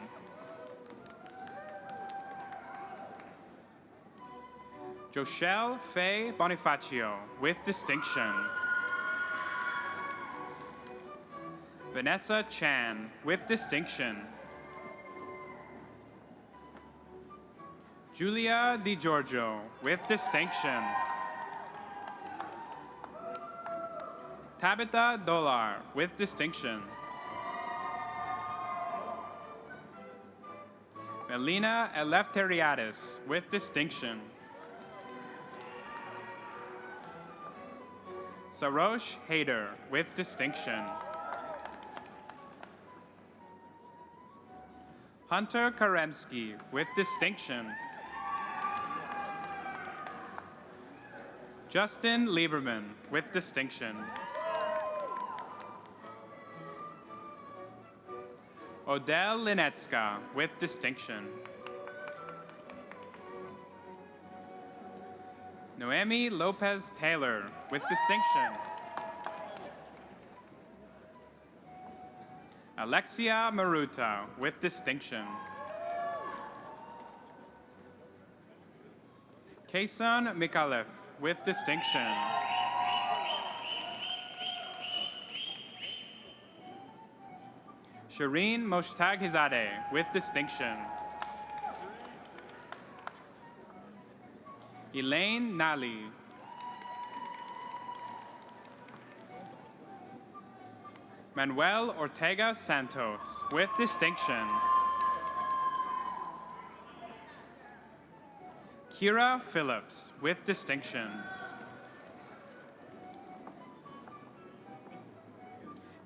[SPEAKER 7] Joshelle Faye Bonifacio with distinction. Vanessa Chan with distinction. Julia DiGiorgio with distinction. Tabitha Dolar with distinction. Melina Eleftheriadis with distinction. Sarosh Haider with distinction. Hunter Karemsky with distinction. Justin Lieberman with distinction. Odell Linetska with distinction. Noemi Lopez Taylor with distinction. Alexia Maruta with distinction. Kaysan Mikalev with distinction. Shireen Moshtagizadeh with distinction. Elaine Nali. Manuel Ortega Santos with distinction. Kira Phillips with distinction.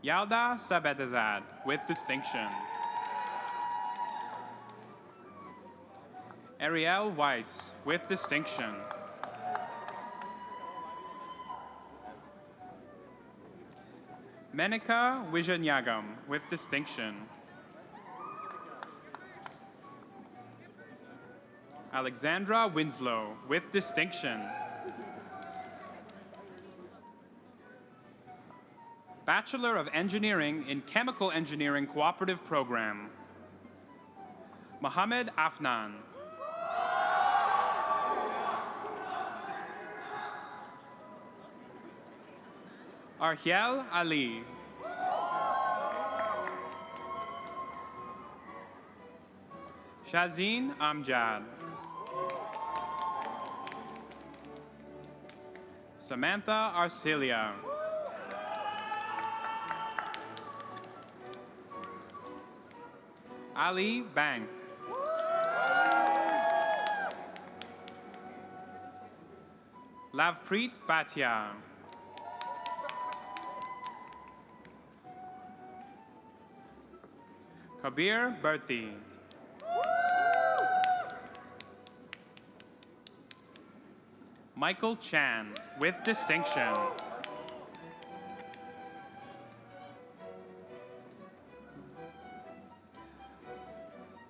[SPEAKER 7] Yalda Sabetazad with distinction. Ariel Weiss with distinction. Menika Wijanyagam with distinction. Alexandra Winslow, with distinction. Bachelor of Engineering in Chemical Engineering Cooperative Program. Mohammed Afnan. Arhiel Ali. Shazeen Amjad. Samantha Arcelia. Ali Bank. Lavpreet Bhatia. Kabir Berti. Michael Chan, with distinction.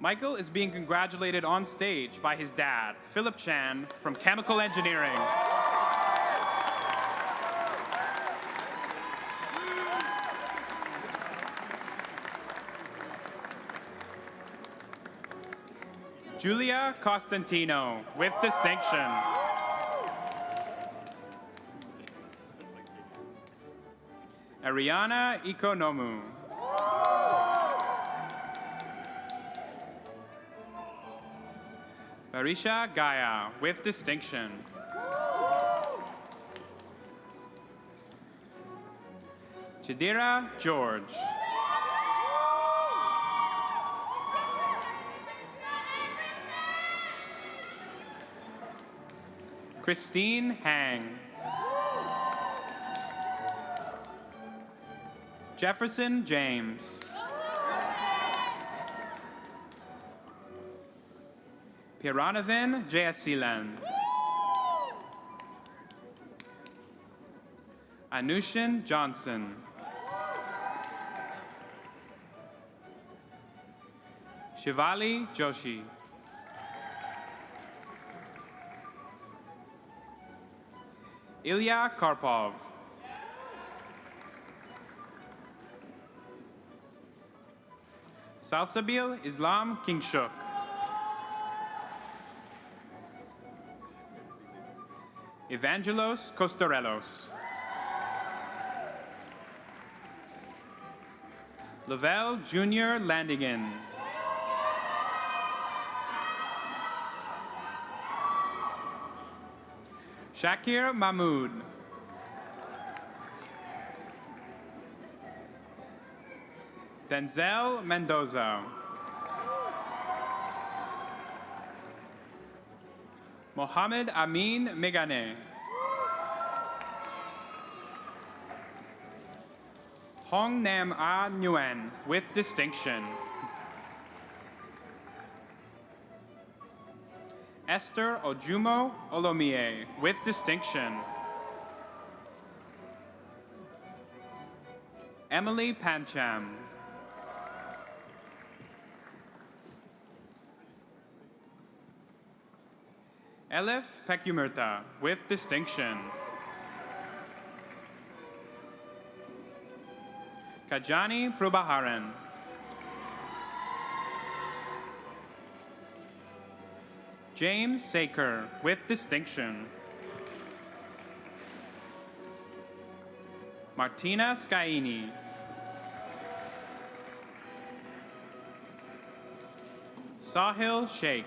[SPEAKER 7] Michael is being congratulated on stage by his dad, Philip Chan, from Chemical Engineering. Julia Costantino, with distinction. Ariana Ikonomu. Marisha Gaya, with distinction. Chidira George. Christine Hang. Jefferson James. Piranavin Jayasilan. Anushin Johnson. Shivali Joshi. Ilya Karpov. Salsabil Islam Kingshuk. Evangelos Costarelos. Lavelle Jr. Landigan. Shakir Mahmood. Denzel Mendoza. Mohammed Amin Megane. Hong Nam A Nguyen, with distinction. Esther Ojumo Olomie, with distinction. Emily Pancham. Elif Pekumerta, with distinction. Kajani Prabhaharan. James Saker, with distinction. Martina Scaini. Sahil Sheikh.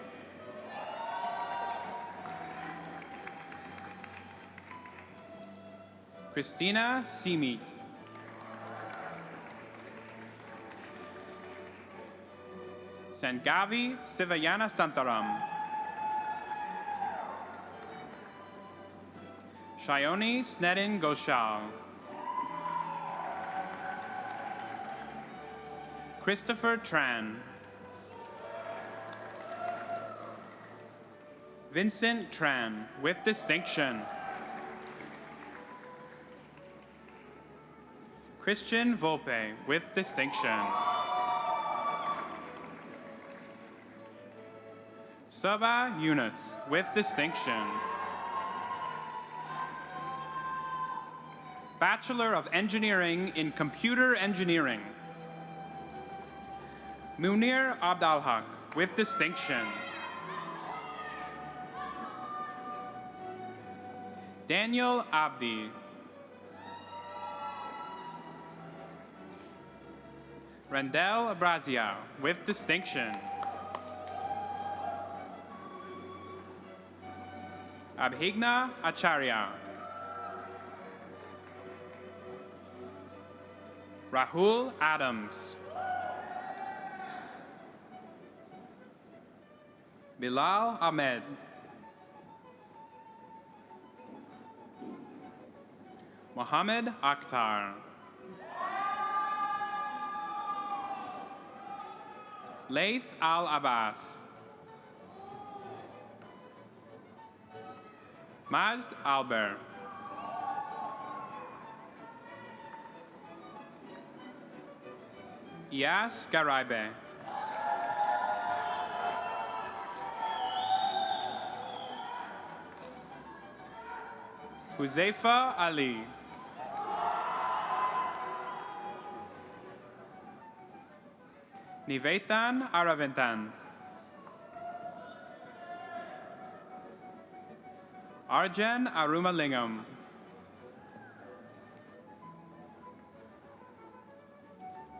[SPEAKER 7] Christina Simi. Sangavi Sivayana Santaram. Shayoni Snedin Goshal. Christopher Tran. Vincent Tran, with distinction. Christian Volpe, with distinction. Sabah Yunus, with distinction. Bachelor of Engineering in Computer Engineering. Munir Abdalhaq, with distinction. Daniel Abdi. Randel Abrazia, with distinction. Abhigna Acharya. Rahul Adams. Bilal Ahmed. Mohammed Akhtar. Laith Al-Abbas. Majd Alber. Iyas Garaibe. Huzaifa Ali. Nivetan Aravintan. Arjan Arumalingam.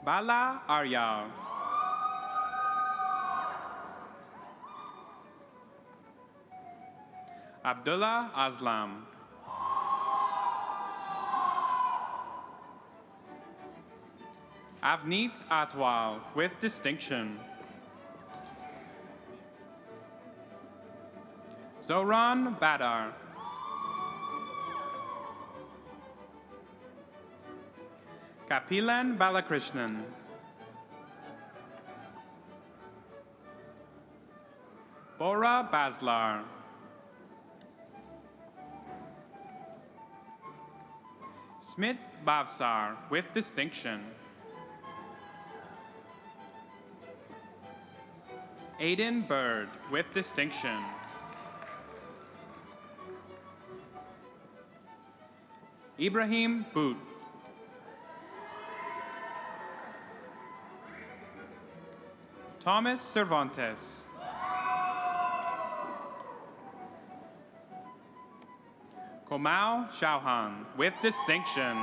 [SPEAKER 7] Bala Aryal. Abdullah Aslam. Avneet Atwal, with distinction. Zoran Badar. Kapilan Balakrishnan. Bora Baslar. Smith Bavsar, with distinction. Aiden Bird, with distinction. Ibrahim Boot. Thomas Cervantes. Komau Chauhan, with distinction.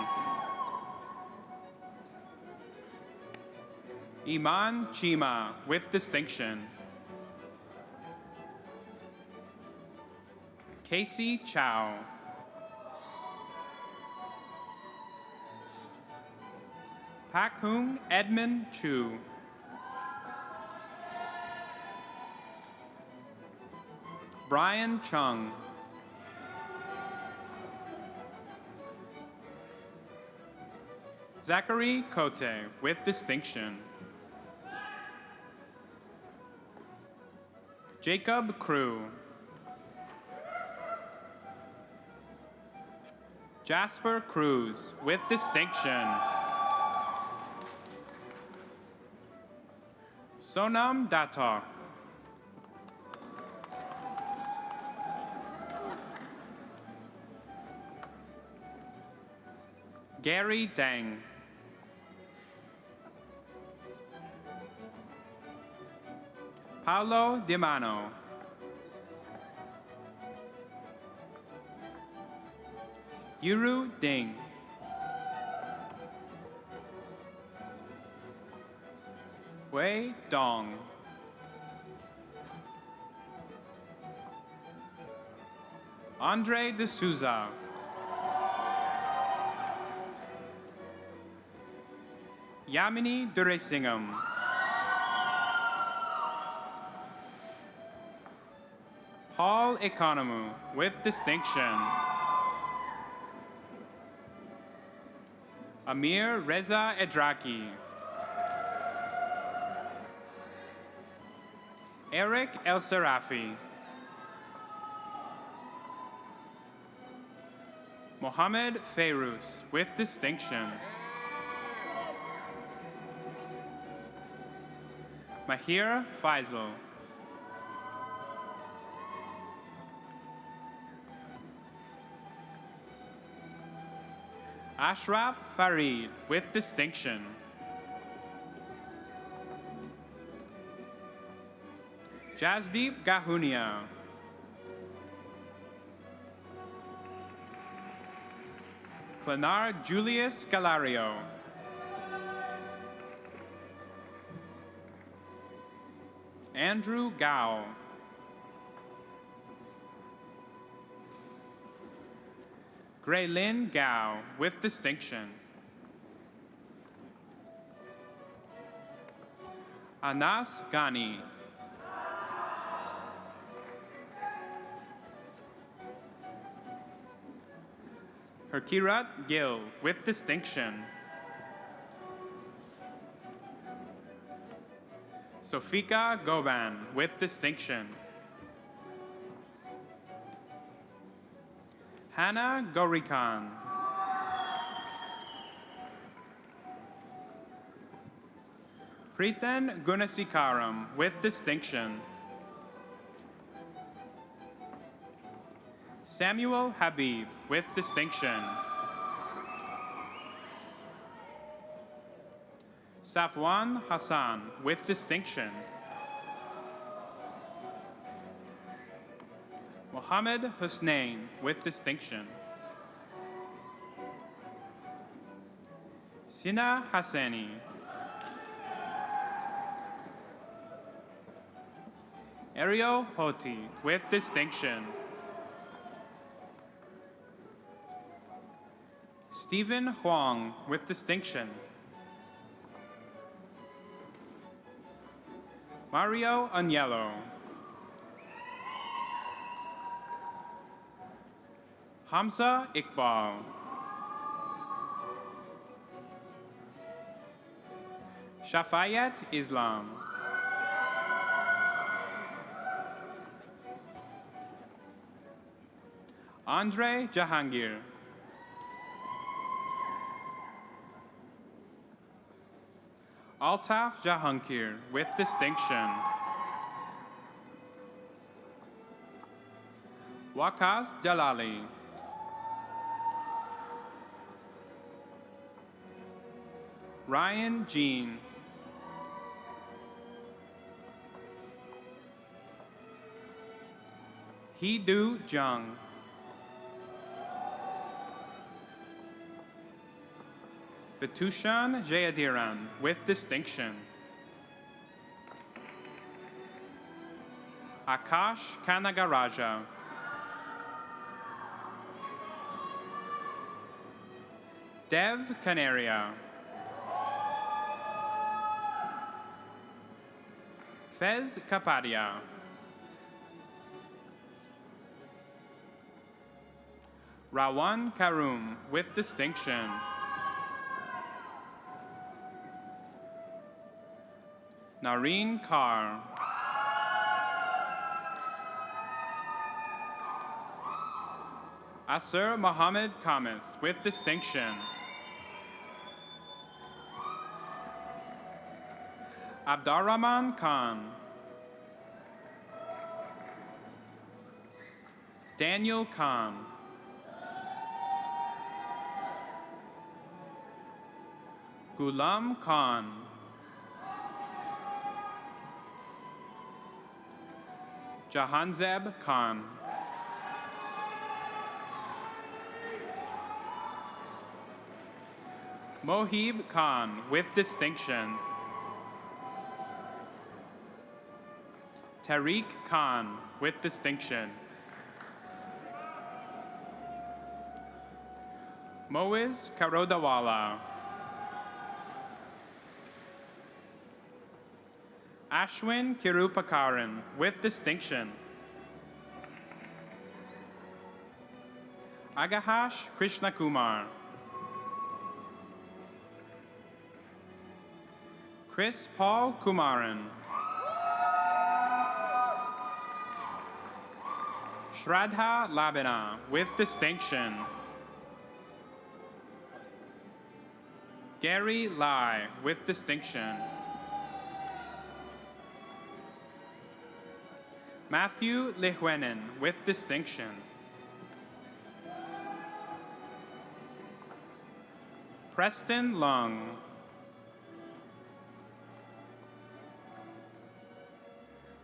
[SPEAKER 7] Iman Chima, with distinction. Casey Chow. Pak Hung Edmund Chu. Brian Chung. Zachary Cote, with distinction. Jacob Crew. Jasper Cruz, with distinction. Sonam Datok. Gary Deng. Paulo Dimano. Yuru Ding. Wei Dong. Andre De Souza. Yamini Duresingam. Paul Economou, with distinction. Amir Reza Edraki. Eric El Sarafi. Mohammed Feiruz, with distinction. Mahir Faisal. Ashraf Farid with distinction. Jasdeep Gahunia. Klenar Julius Galario. Andrew Gao. Graylin Gao with distinction. Anas Ghani. Herkirat Gill with distinction. Sofika Goban with distinction. Hannah Gorikan. Preethan Gunasikaram with distinction. Samuel Habib with distinction. Safwan Hassan with distinction. Mohammed Hussein with distinction. Sina Hassani. Ariel Hoti with distinction. Stephen Huang with distinction. Mario Agnello. Hamza Iqbal. Shafayat Islam. Andre Jahangir. Altaf Jahangir with distinction. Waqas Jalali. Ryan Jean. Hee-Do Jung. Vitushan Jayadiran with distinction. Akash Kanagaraja. Dev Canaria. Fez Kapadia. Rawan Karum with distinction. Nareen Kaur. Asir Mohammed Kamis with distinction. Abdarrahman Khan. Daniel Khan. Gulam Khan. Jahanzeb Khan. Mohib Khan with distinction. Tariq Khan with distinction. Moiz Karodawala. Ashwin Kirupakaran with distinction. Agahash Krishnakumar. Chris Paul Kumaran. Shraddha Labina with distinction. Gary Lai with distinction. Matthew Lehwenen with distinction. Preston Lung.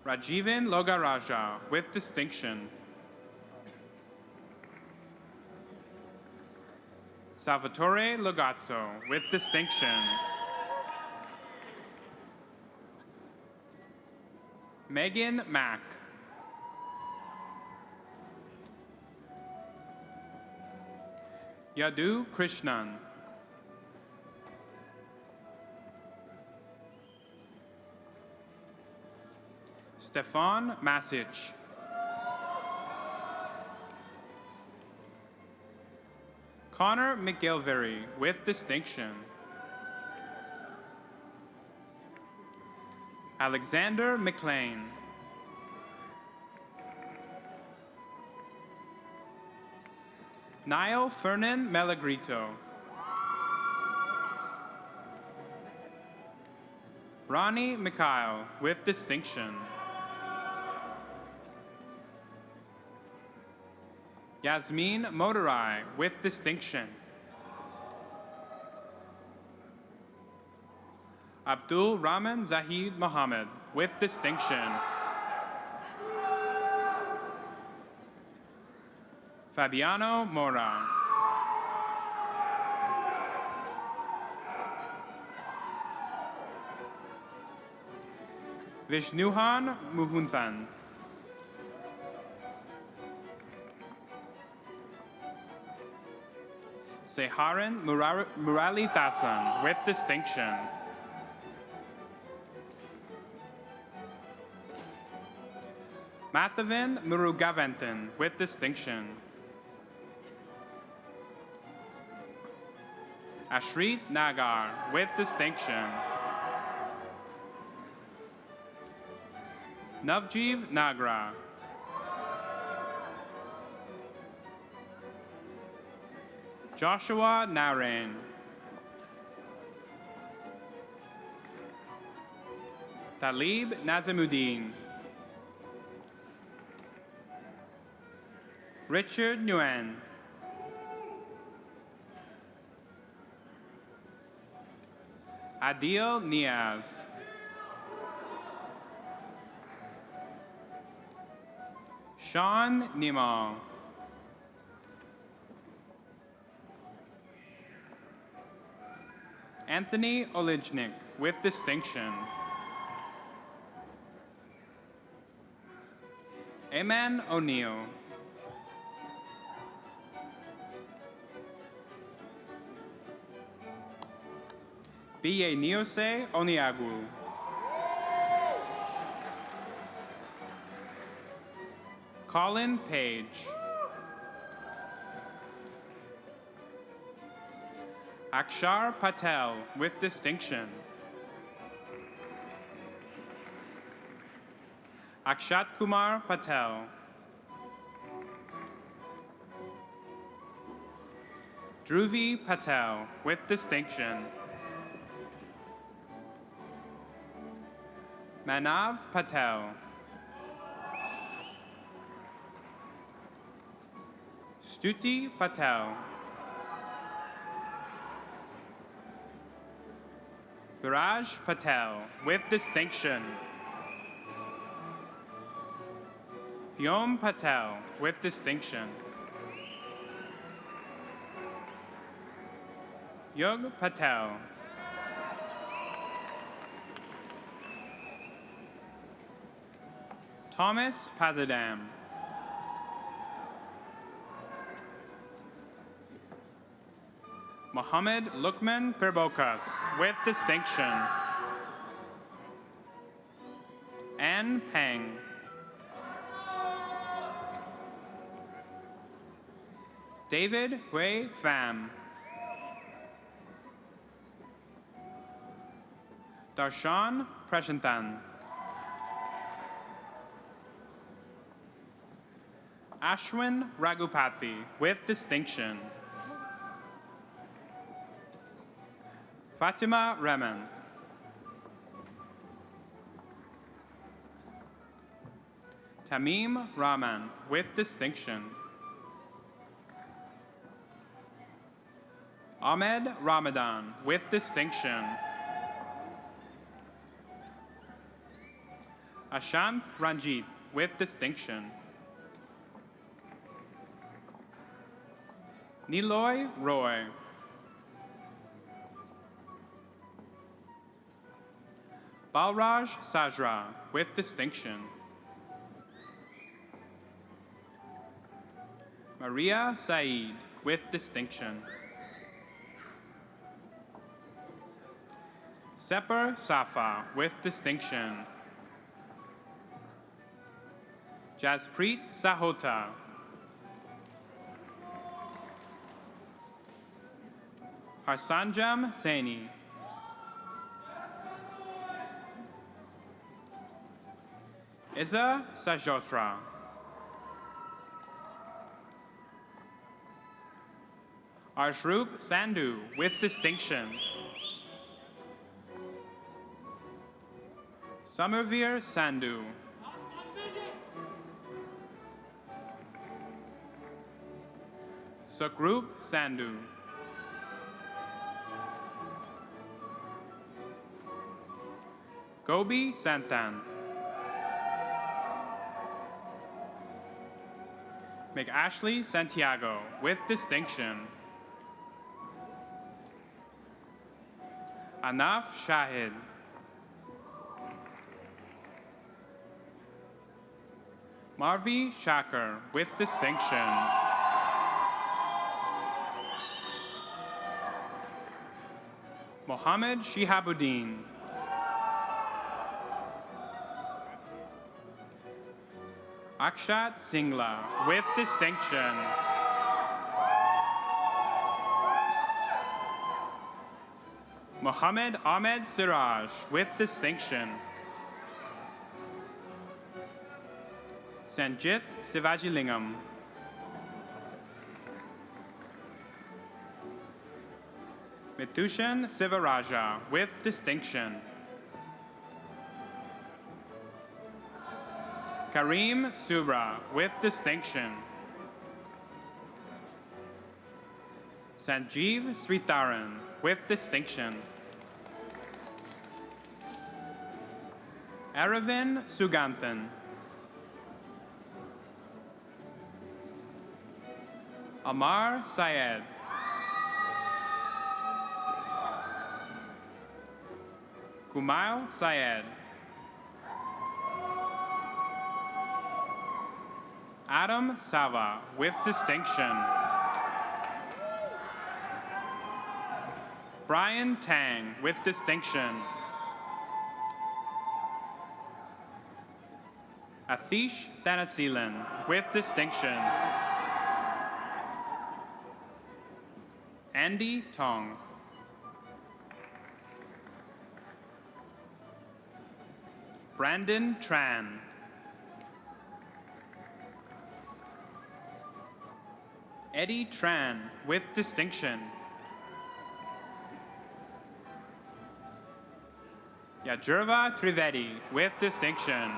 [SPEAKER 7] Rajivan Logaraja with distinction. Salvatore Logazzo with distinction. Megan Mack. Yadu Krishnan. Stefan Masic. Connor McGilvery with distinction. Alexander McLean. Niall Fernan Melagrito. Ronnie Mikhail with distinction. Yasmin Motorai with distinction. Abdul Rahman Zahid Mohammed with distinction. Fabiano Mora. Vishnuhan Muhunthan. Seharan Murali Dasan with distinction. Mathavan Murugaventan with distinction. Ashrit Nagar with distinction. Navjeev Nagra. Joshua Narain. Talib Nazimuddin. Richard Nguyen. Adil Niaz. Sean Nimal. Anthony Olijnik with distinction. Eman O'Neill. B.A. Niose Oniagu. Colin Page. Akshar Patel with distinction. Akshat Kumar Patel. Dhruvi Patel with distinction. Manav Patel. Stuti Patel. Viraj Patel with distinction. Vyom Patel with distinction. Yug Patel. Thomas Pazadam. Mohammed Lukman Perbokas with distinction. Ann Peng. David Hui Pham. Darshan Prashantan. Ashwin Raghupati with distinction. Fatima Rahman. Tamim Rahman with distinction. Ahmed Ramadan with distinction. Ashant Ranjit with distinction. Niloy Roy. Balraj Sajra with distinction. Maria Saeed with distinction. Separ Safa with distinction. Jaspreet Sahota. Harsanjam Saini. Isa Sajotra. Arshrup Sandhu with distinction. Samarveer Sandhu. Sukrup Sandhu. Gobi Santan. McAshley Santiago with distinction. Anaf Shahid. Marvi Shakir with distinction. Mohammed Shihabuddin. Akshat Singla with distinction. Mohammed Ahmed Siraj with distinction. Sanjit Sivajilingam. Mithushan Sivaraja with distinction. Kareem Subra with distinction. Sanjeev Sritaran with distinction. Aravind Suganthan. Amar Syed. Kumail Syed. Adam Sava with distinction. Brian Tang with distinction. Athish Dhanasilan with distinction. Andy Tong. Brandon Tran. Eddie Tran with distinction. Yajurva Trivedi with distinction.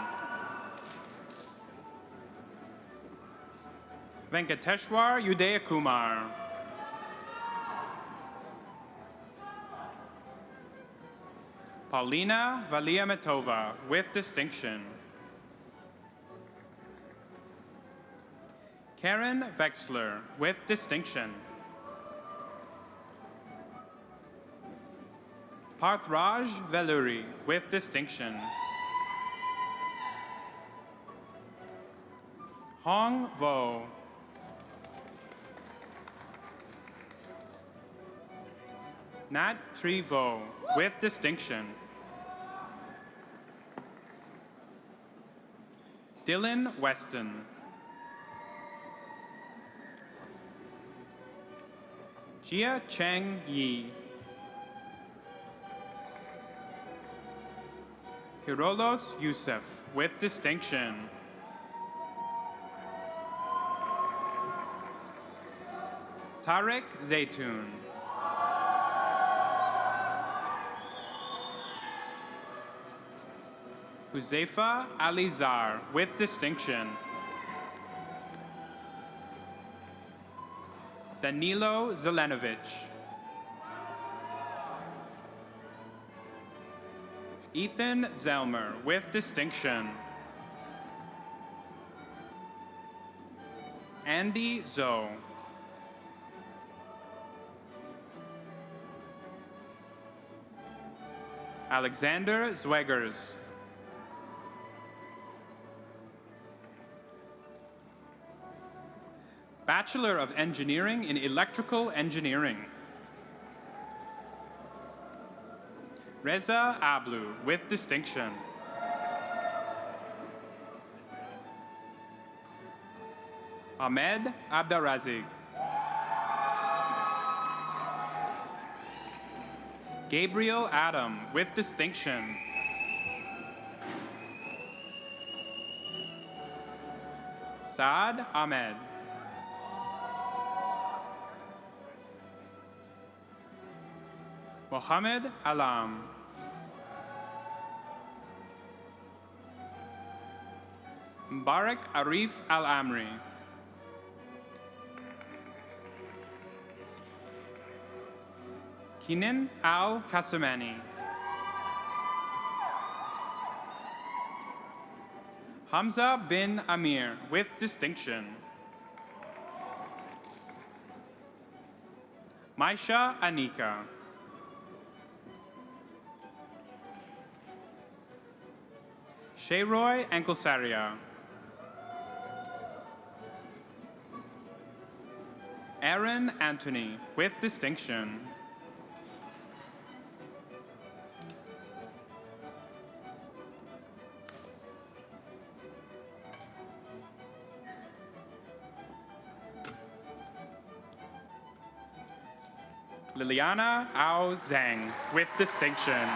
[SPEAKER 7] Venkateshwar Udayakumar. Paulina Valiametova with distinction. Karen Vexler with distinction. Parthraj Veluri with distinction. Hong Vo. Nat Trivo with distinction. Dylan Weston. Jia Cheng Yi. Kirolos Youssef with distinction. Tarek Zaytun. Huzaifa Alizar with distinction. Danilo Zelenovic. Ethan Zelmer with distinction. Andy Zoe. Alexander Zwegers. Bachelor of Engineering in Electrical Engineering. Reza Ablu with distinction. Ahmed Abdarazik. Gabriel Adam with distinction. Saad Ahmed. Mohammed Alam. Mbarak Arif Al-Amri. Kinan Al-Kasamani. Hamza bin Amir with distinction. Maisha Anika. Shayroy Ankelsaria. Aaron Anthony with distinction. Liliana Ao Zhang with distinction.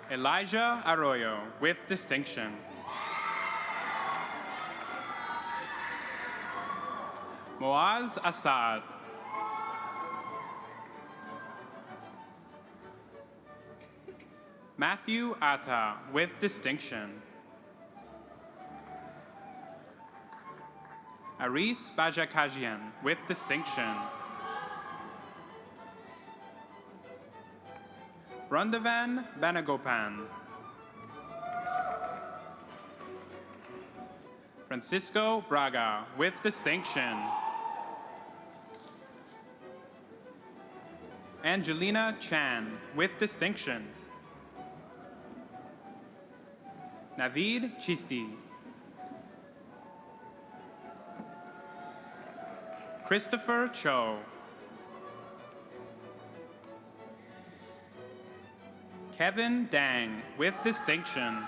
[SPEAKER 7] Elijah Arroyo with distinction. Moaz Assad. Matthew Atta with distinction. Aris Bajakajian with distinction. Brundavan Banagopan. Francisco Braga with distinction. Angelina Chan with distinction. Naveed Chisti. Christopher Cho. Kevin Dang with distinction.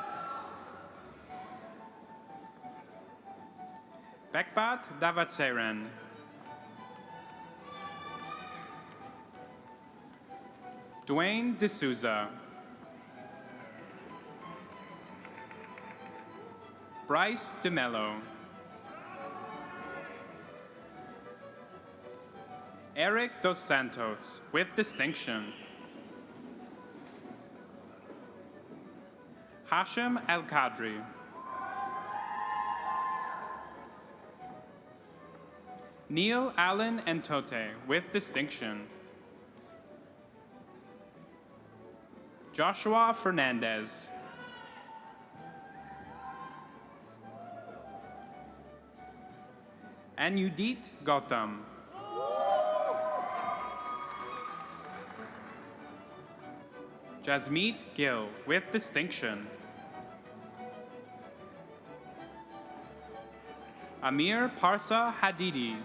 [SPEAKER 7] Bekbat Davatseren. Dwayne D'Souza. Bryce DeMello. Eric Dos Santos with distinction. Hashim Al-Qadri. Neil Allen Entote with distinction. Joshua Fernandez. Anudit Gautam. Jasmeet Gill with distinction. Amir Parsa Hadidi.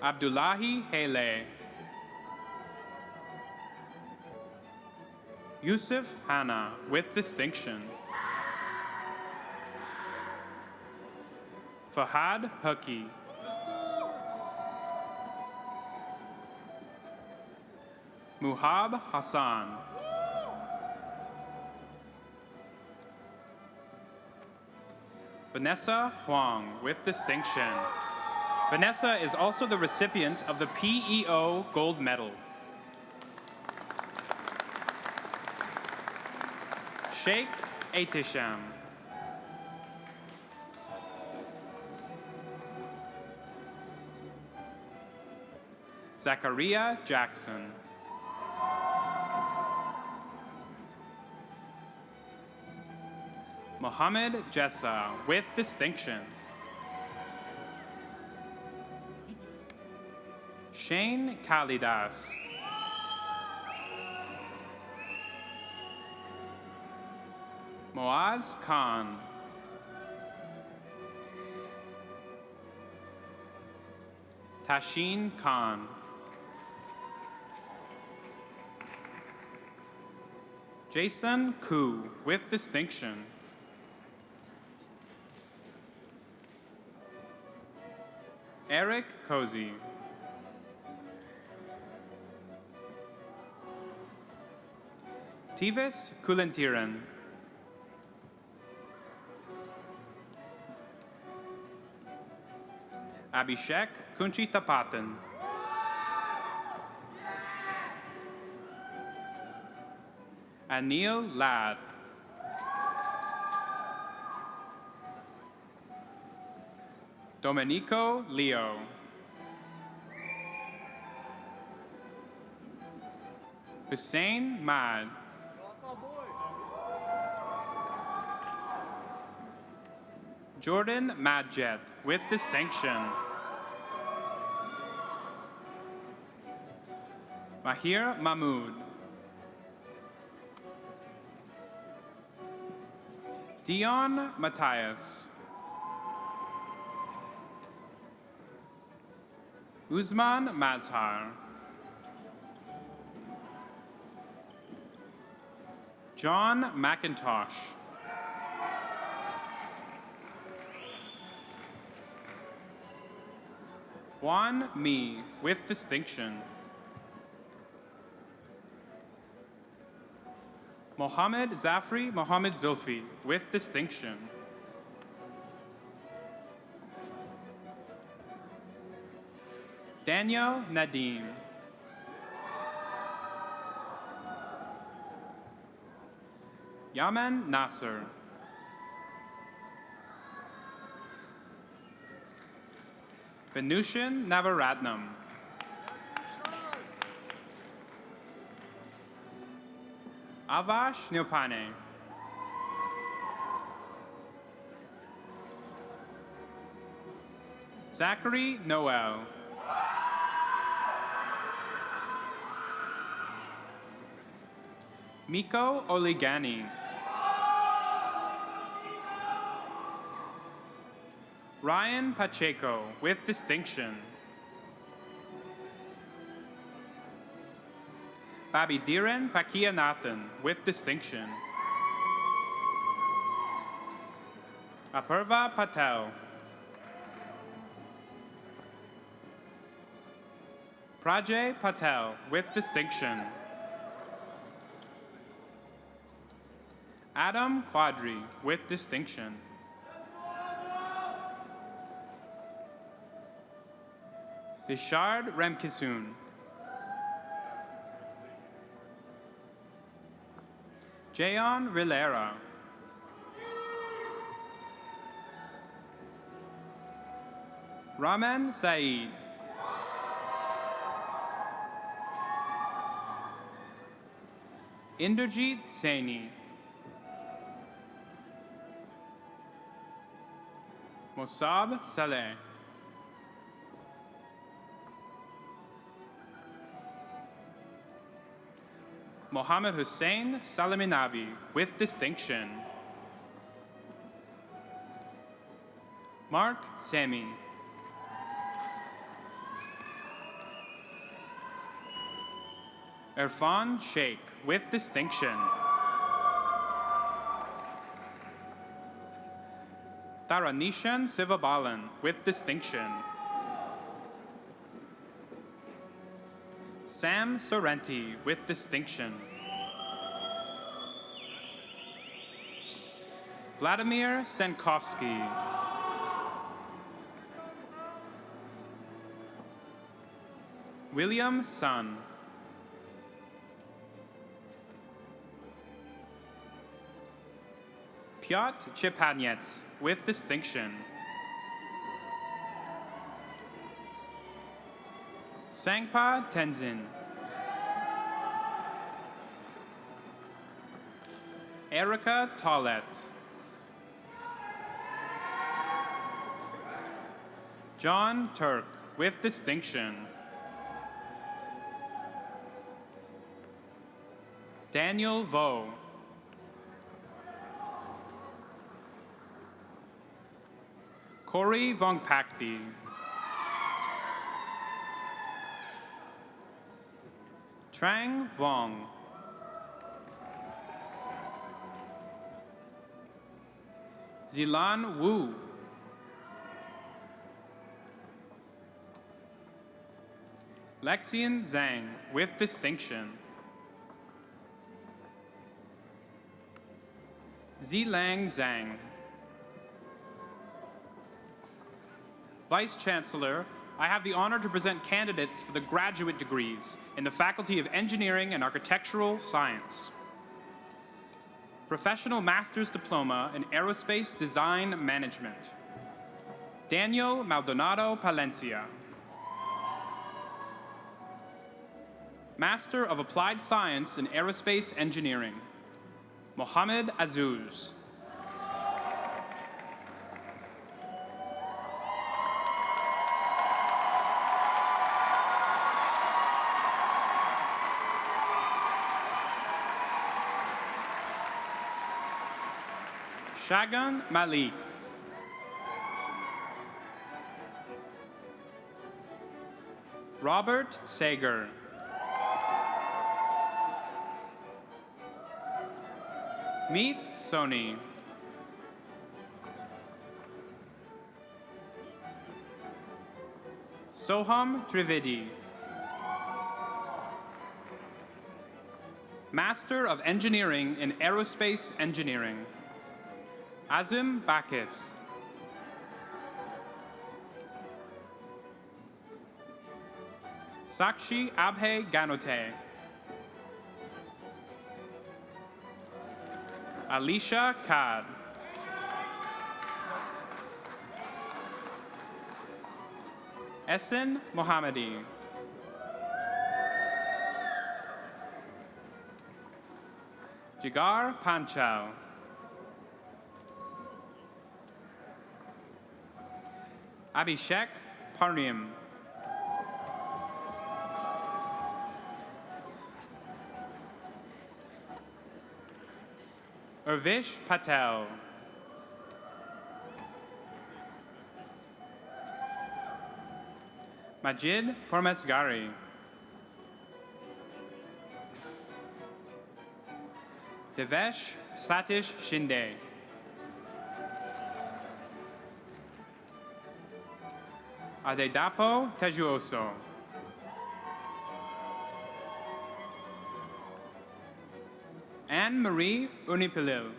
[SPEAKER 7] Abdullahi Hele. Yusuf Hanna with distinction. Fahad Haki. Muhab Hassan. Vanessa Huang with distinction. Vanessa is also the recipient of the PEO Gold Medal. Sheikh Aitisham. Zachariah Jackson. Mohammed Jessa with distinction. Shane Kalidas. Moaz Khan. Tashin Khan. Jason Koo with distinction. Eric Cozy. Tivis Kulentiran. Abhishek Kunchitapatan. Anil Ladd. Domenico Leo. Hussein Mad. Jordan Madjet with distinction. Mahir Mahmood. Dion Matthias. Uzman Mazhar. John McIntosh. Juan Mi with distinction. Mohammed Zafri Mohammed Zulfi with distinction. Daniel Nadim. Yaman Nasser. Venushan Navaratnam. Avash Nilpane. Zachary Noel. Miko Oligani. Ryan Pacheco with distinction. Babi Dhiren Pakia Nathan with distinction. Apurva Patel. Prajay Patel with distinction. Adam Quadri with distinction. Ishard Remkisoon. Jayon Rilera. Raman Saeed. Inderjeet Saini. Mossab Saleh. Mohammed Hussein Salaminabi with distinction. Mark Sami. Irfan Sheikh with distinction. Taranishan Sivabalan with distinction. Sam Sorrenti with distinction. Vladimir Stankovsky. William Sun. Piotr Chepanets with distinction. Sangpa Tenzin. Erica Tollett. John Turk with distinction. Daniel Vo. Corey Vongpakdi. Trang Vong. Zilan Wu. Lexian Zhang with distinction. Zilang Zhang. Vice Chancellor, I have the honor to present candidates for the graduate degrees in the Faculty of Engineering and Architectural Science. Professional Master's Diploma in Aerospace Design Management. Daniel Maldonado Palencia. Master of Applied Science in Aerospace Engineering. Mohammed Azuz. Shagan Malik. Robert Sager. Meet Sony. Soham Trivedi. Master of Engineering in Aerospace Engineering. Azim Bakis. Sakshi Abhay Ganote. Alicia Kad. Essen Mohammadi. Jigar Panchal. Abhishek Parniam. Urvish Patel. Majid Parmesgari. Devesh Satish Shinde. Adedapo Tejuoso. Anne-Marie Unipilil.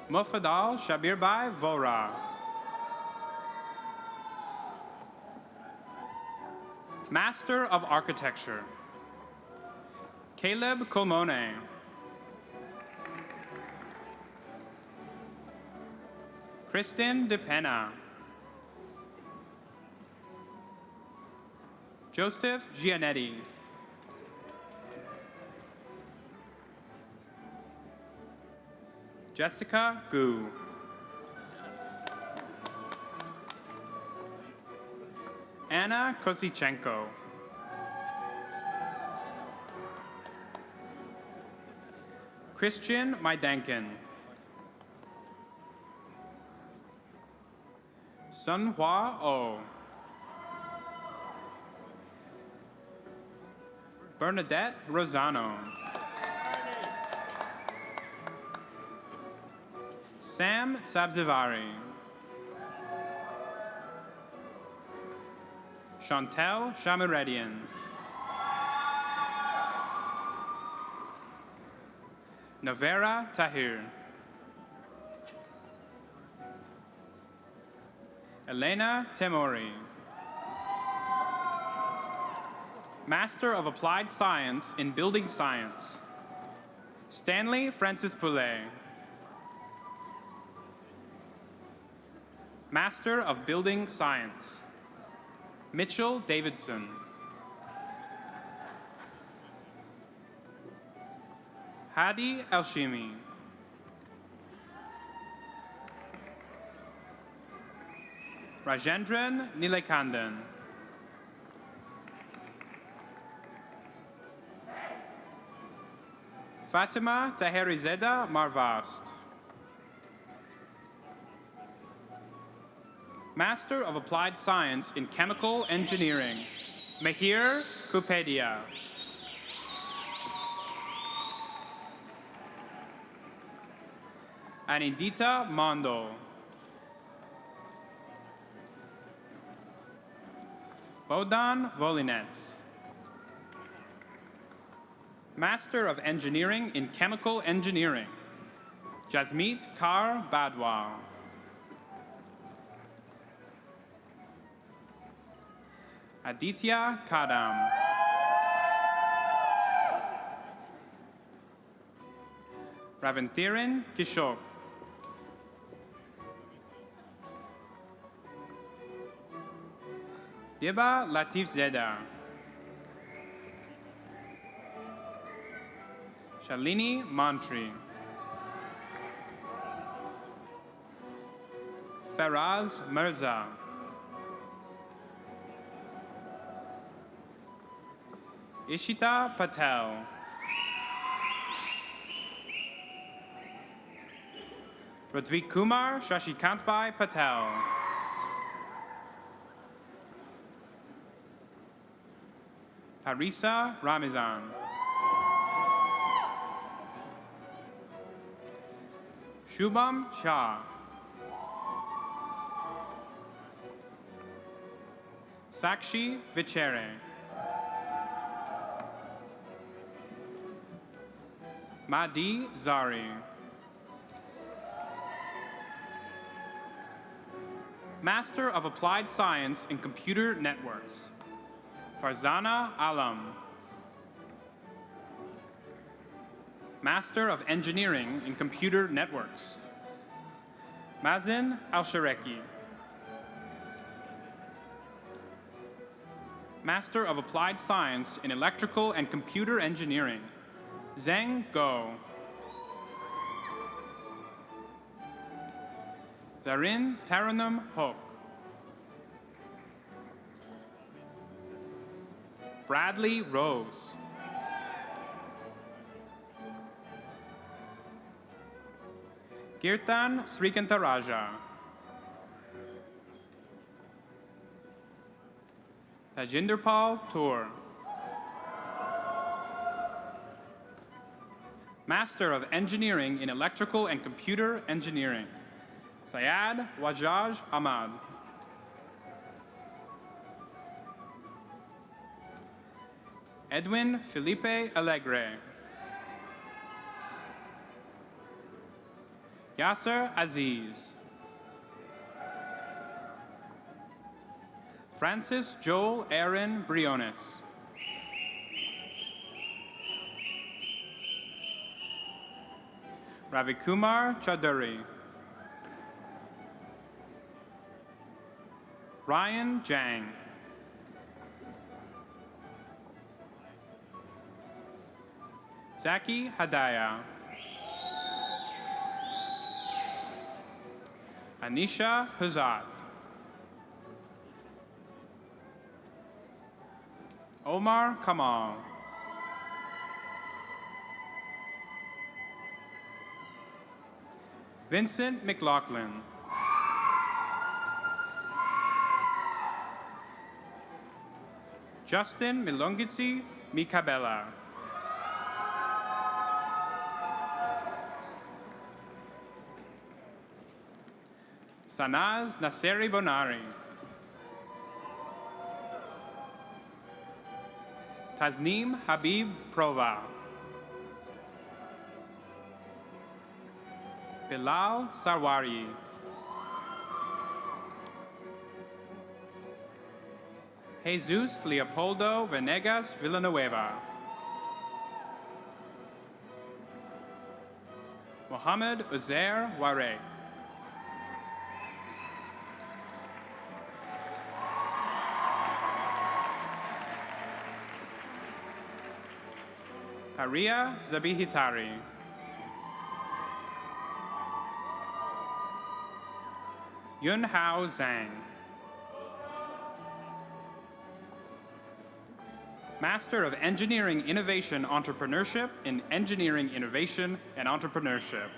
[SPEAKER 7] Mufadal Shabirbai Vora. Master of Architecture. Caleb Colmone. Kristen DePena. Joseph Gianetti. Jessica Gu. Anna Kosichenko. Christian Maidankin. Sunhua Oh. Bernadette Rosano. Sam Sabzivari. Chantel Shamiredian. Navera Tahir. Elena Temori. Master of Applied Science in Building Science, Stanley Francis Poulet. Master of Building Science, Mitchell Davidson. Hadi Elshimi. Rajendran Nilekandan. Fatima Taherizeda Marvast. Master of Applied Science in Chemical Engineering, Mahir Kupedia. Anindita Mondo. Bodan Volinets. Master of Engineering in Chemical Engineering, Jasmeet Kaur Badwa. Aditya Kadam. Ravinthiran Kishore. Diba Latif Zeda. Shalini Mantri. Faraz Mirza. Ishita Patel. Radvik Kumar Shashikantbhai Patel. Parisa Ramizan. Shubham Shah. Sakshi Vichere. Mahdi Zari. Master of Applied Science in Computer Networks, Farzana Alam. Master of Engineering in Computer Networks, Mazin Al-Shareki. Master of Applied Science in Electrical and Computer Engineering, Zheng Guo. Zarin Taranum Hok. Bradley Rose. Kirtan Srikantaraja. Tajinderpal Tour. Master of Engineering in Electrical and Computer Engineering, Syed Wajaj Ahmad. Edwin Felipe Alegre. Yasser Aziz. Francis Joel Aaron Briones. Ravikumar Chaudhary. Ryan Jang. Zaki Hadaya. Anisha Huzat. Omar Kamal. Vincent McLaughlin. Justin Milongitsi Mikabela. Sanaz Naseri Bonari. Tasneem Habib Prova. Bilal Sarwari. Jesus Leopoldo Venegas Villanueva. Mohammed Uzair Ware. Haria Zabihitari. Yunhao Zhang. Master of Engineering Innovation Entrepreneurship in Engineering Innovation and Entrepreneurship.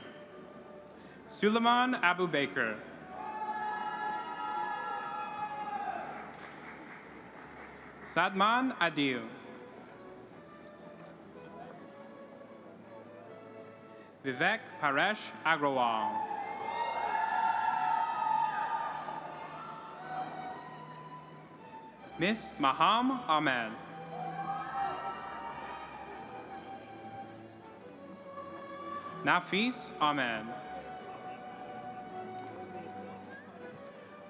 [SPEAKER 7] Suleiman Abu Baker. Sadman Adil. Vivek Paresh Agrawal. Miss Maham Ahmed. Nafis Ahmed.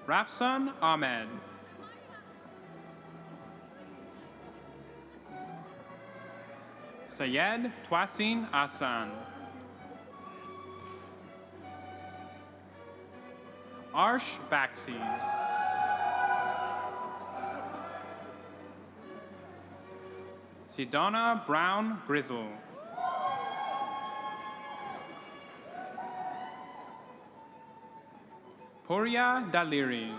[SPEAKER 7] Rafsan Ahmed. Sayed Twasin Asan. Arsh Baxi. Sidona Brown Grizzle. Poria Daliri.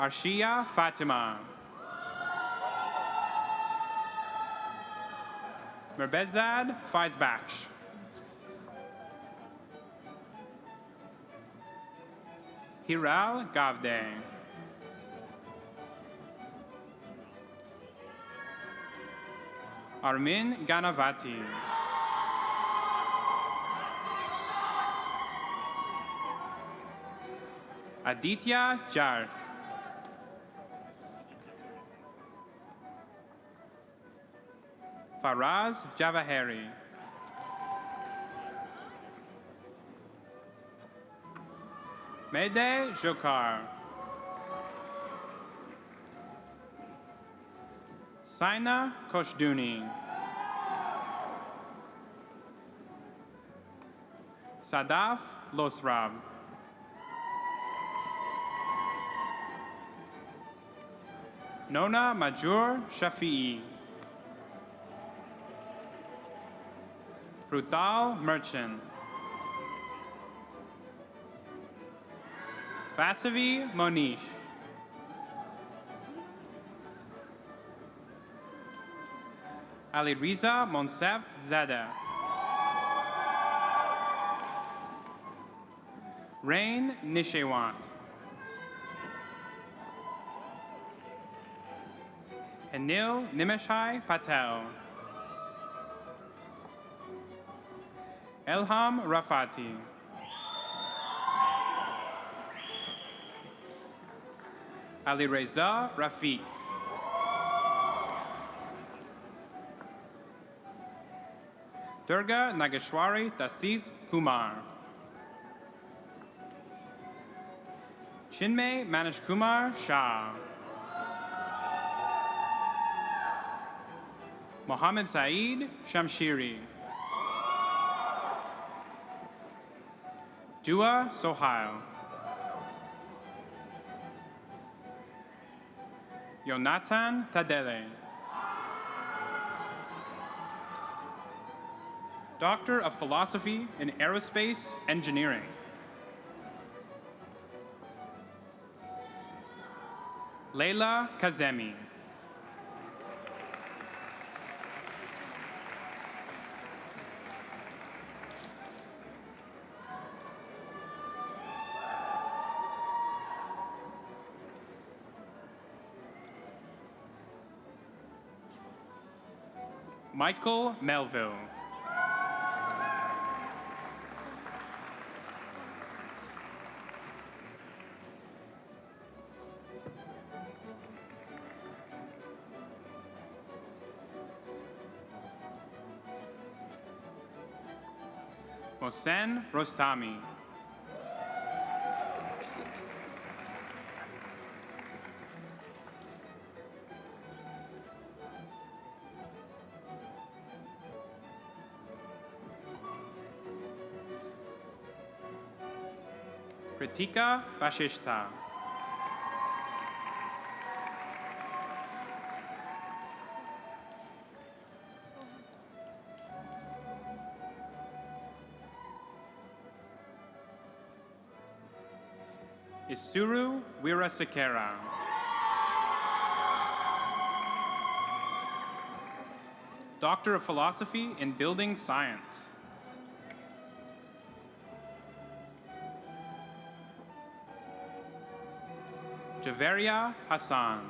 [SPEAKER 7] Arshia Fatima. Merbezad Faizbaksh. Hiral Gavde. Armin Ganavati. Aditya Jar. Faraz Javaheri. Mede Jokar. Saina Koshduni. Sadaf Losrab. Nona Majur Shafi'i. Brutal Merchant. Vasavi Monish. Ali Riza Monsef Zada. Rain Nishewant. Anil Nimeshai Patel. Elham Rafati. Ali Reza Rafiq. Durga Nageshwari Dastis Kumar. Chinmay Manish Kumar Shah. Mohammed Saeed Shamshiri. Dua Sohail. Yonatan Tadele. Doctor of Philosophy in Aerospace Engineering. Leila Kazemi. Michael Melville. Mohsen Rostami. Kritika Vashishta. Isuru Wirasekera. Doctor of Philosophy in Building Science. Javeria Hassan.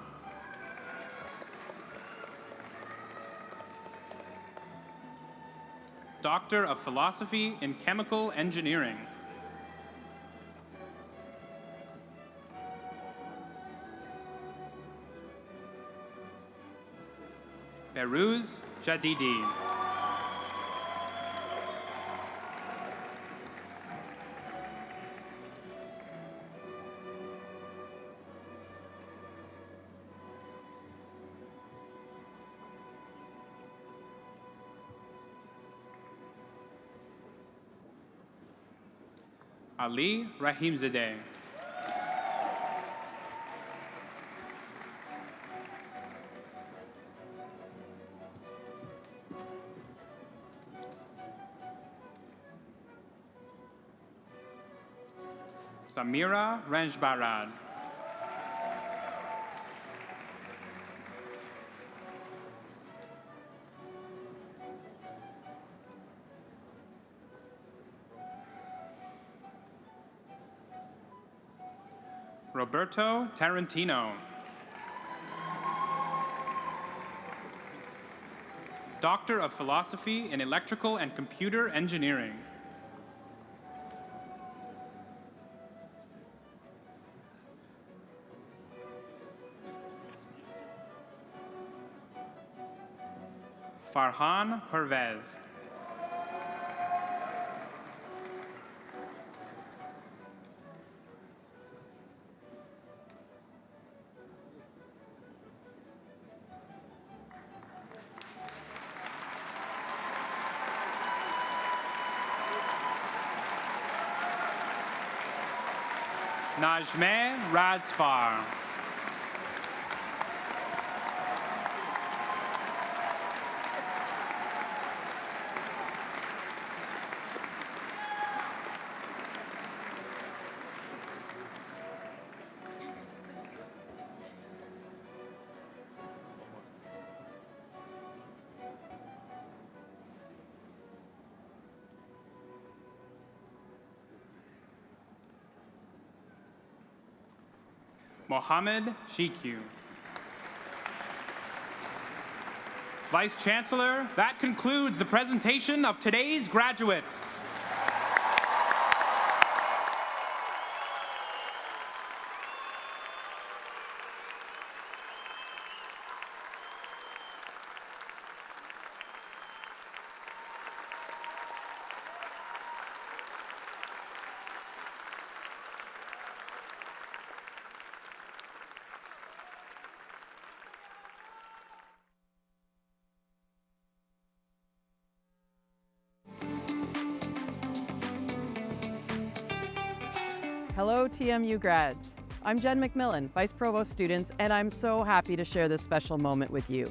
[SPEAKER 7] Doctor of Philosophy in Chemical Engineering. Beruz Jadidi. Ali Rahimzadeh. Samira Ranjbarad. Roberto Tarantino. Doctor of Philosophy in Electrical and Computer Engineering. Farhan Pervez. Najmeh Razfar. Mohammed Shiku. Vice Chancellor, that concludes the presentation of today's graduates.
[SPEAKER 8] Hello, TMU grads. I'm Jen McMillan, Vice Provost students, and I'm so happy to share this special moment with you.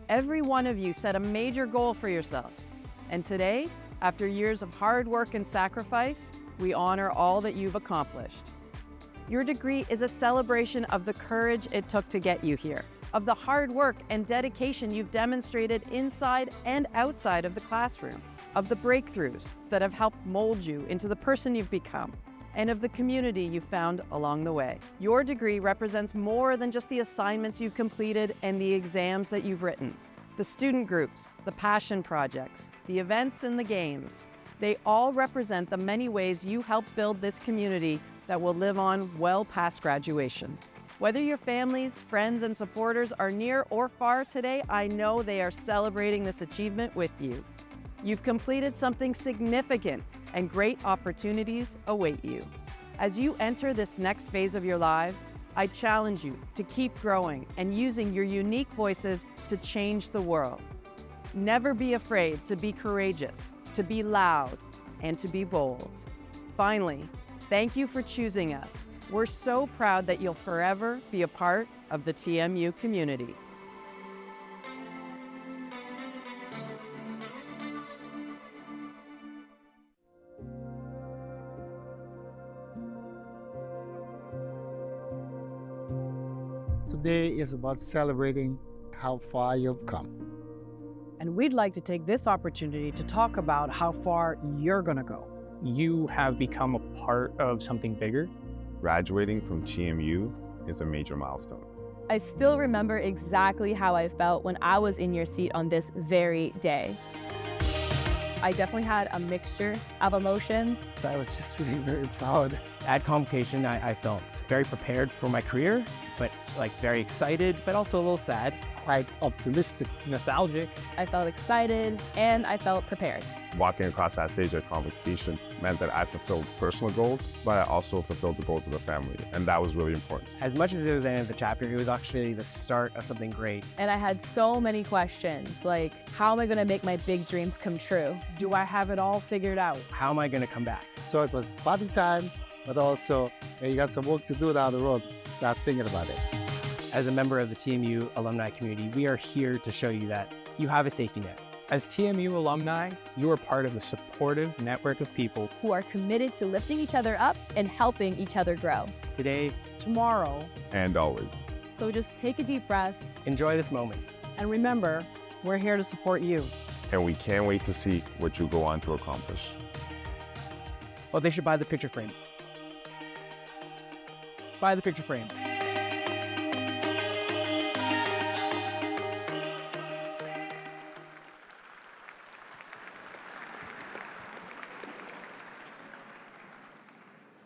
[SPEAKER 8] Every one of you set a major goal for yourself. And today, after years of hard work and sacrifice, we honor all that you've accomplished. Your degree is a celebration of the courage it took to get you here, of the hard work and dedication you've demonstrated inside and outside of the classroom, of the breakthroughs that have helped mold you into the person you've become, and of the community you've found along the way. Your degree represents more than just the assignments you've completed and the exams that you've written. The student groups, the passion projects, the events and the games, they all represent the many ways you help build this community that will live on well past graduation. Whether your families, friends, and supporters are near or far today, I know they are celebrating this achievement with you. You've completed something significant, and great opportunities await you. As you enter this next phase of your lives, I challenge you to keep growing and using your unique voices to change the world. Never be afraid to be courageous, to be loud, and to be bold. Finally, thank you for choosing us. We're so proud that you'll forever be a part of the TMU community.
[SPEAKER 9] Today is about celebrating how far you've come.
[SPEAKER 10] And we'd like to take this opportunity to talk about how far you're going to go.
[SPEAKER 11] You have become a part of something bigger.
[SPEAKER 12] Graduating from TMU is a major milestone.
[SPEAKER 13] I still remember exactly how I felt when I was in your seat on this very day. I definitely had a mixture of emotions.
[SPEAKER 9] I was just feeling very proud.
[SPEAKER 14] At Convocation, I felt very prepared for my career, but very excited, but also a little sad.
[SPEAKER 9] Quite optimistic.
[SPEAKER 11] Nostalgic.
[SPEAKER 13] I felt excited and I felt prepared.
[SPEAKER 12] Walking across that stage at Convocation meant that I fulfilled personal goals, but I also fulfilled the goals of the family, and that was really important.
[SPEAKER 14] As much as it was the end of the chapter, it was actually the start of something great.
[SPEAKER 13] And I had so many questions, like, how am I going to make my big dreams come true?
[SPEAKER 10] Do I have it all figured out?
[SPEAKER 14] How am I going to come back?
[SPEAKER 9] So it was party time, but also you got some work to do down the road. Start thinking about it.
[SPEAKER 14] As a member of the TMU alumni community, we are here to show you that you have a safety net.
[SPEAKER 11] As TMU alumni, you are part of a supportive network of people
[SPEAKER 13] who are committed to lifting each other up and helping each other grow.
[SPEAKER 14] Today,
[SPEAKER 10] tomorrow,
[SPEAKER 12] and always.
[SPEAKER 13] So just take a deep breath.
[SPEAKER 14] Enjoy this moment.
[SPEAKER 10] And remember, we're here to support you.
[SPEAKER 12] And we can't wait to see what you go on to accomplish.
[SPEAKER 14] Well, they should buy the picture frame. Buy the picture frame.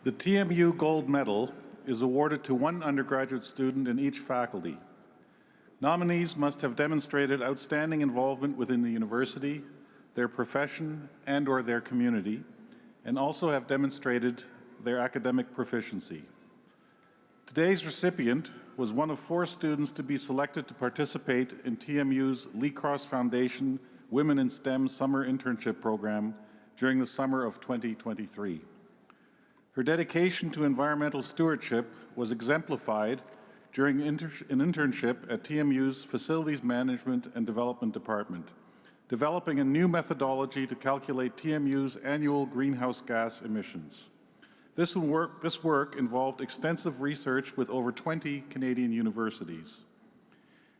[SPEAKER 2] The TMU Gold Medal is awarded to one undergraduate student in each faculty. Nominees must have demonstrated outstanding involvement within the university, their profession, and/or their community, and also have demonstrated their academic proficiency. Today's recipient was one of 4 students to be selected to participate in TMU's Lee Cross Foundation Women in STEM Summer Internship Program during the summer of 2023. Her dedication to environmental stewardship was exemplified during an internship at TMU's Facilities Management and Development Department, developing a new methodology to calculate TMU's annual greenhouse gas emissions. This work involved extensive research with over 20 Canadian universities.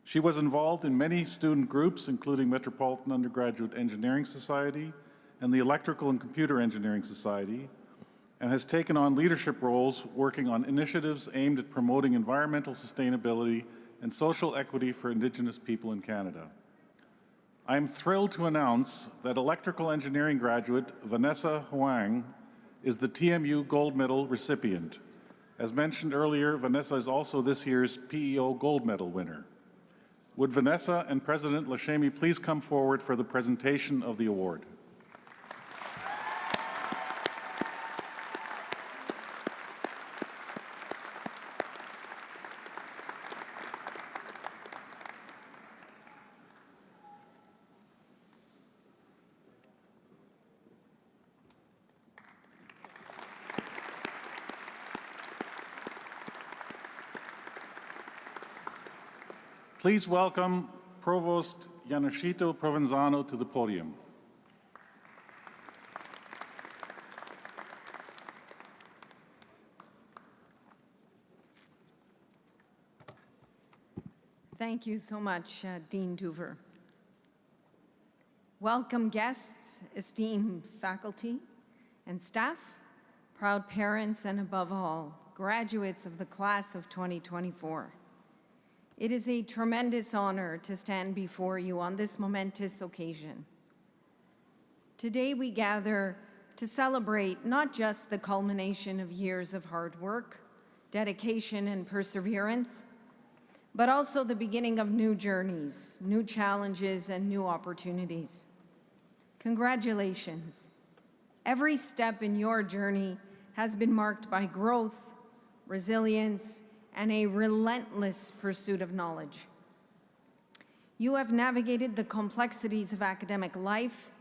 [SPEAKER 2] She was involved in many student groups, including Metropolitan Undergraduate Engineering Society and the Electrical and Computer Engineering Society, and has taken on leadership roles working on initiatives aimed at promoting environmental sustainability and social equity for Indigenous people in Canada. I am thrilled to announce that electrical engineering graduate Vanessa Huang is the TMU Gold Medal recipient. As mentioned earlier, Vanessa is also this year's PEO Gold Medal winner. Would Vanessa and President Lashemi please come forward for the presentation of the award? Please welcome Provost Yanashito Provenzano to the podium.
[SPEAKER 15] Thank you so much, Dean Duver. Welcome guests, esteemed faculty and staff, proud parents, and above all, graduates of the class of 2024. It is a tremendous honor to stand before you on this momentous occasion. Today we gather to celebrate not just the culmination of years of hard work, dedication, and perseverance, but also the beginning of new journeys, new challenges, and new opportunities. Congratulations. Every step in your journey has been marked by growth, resilience, and a relentless pursuit of knowledge. You have navigated the complexities of academic life,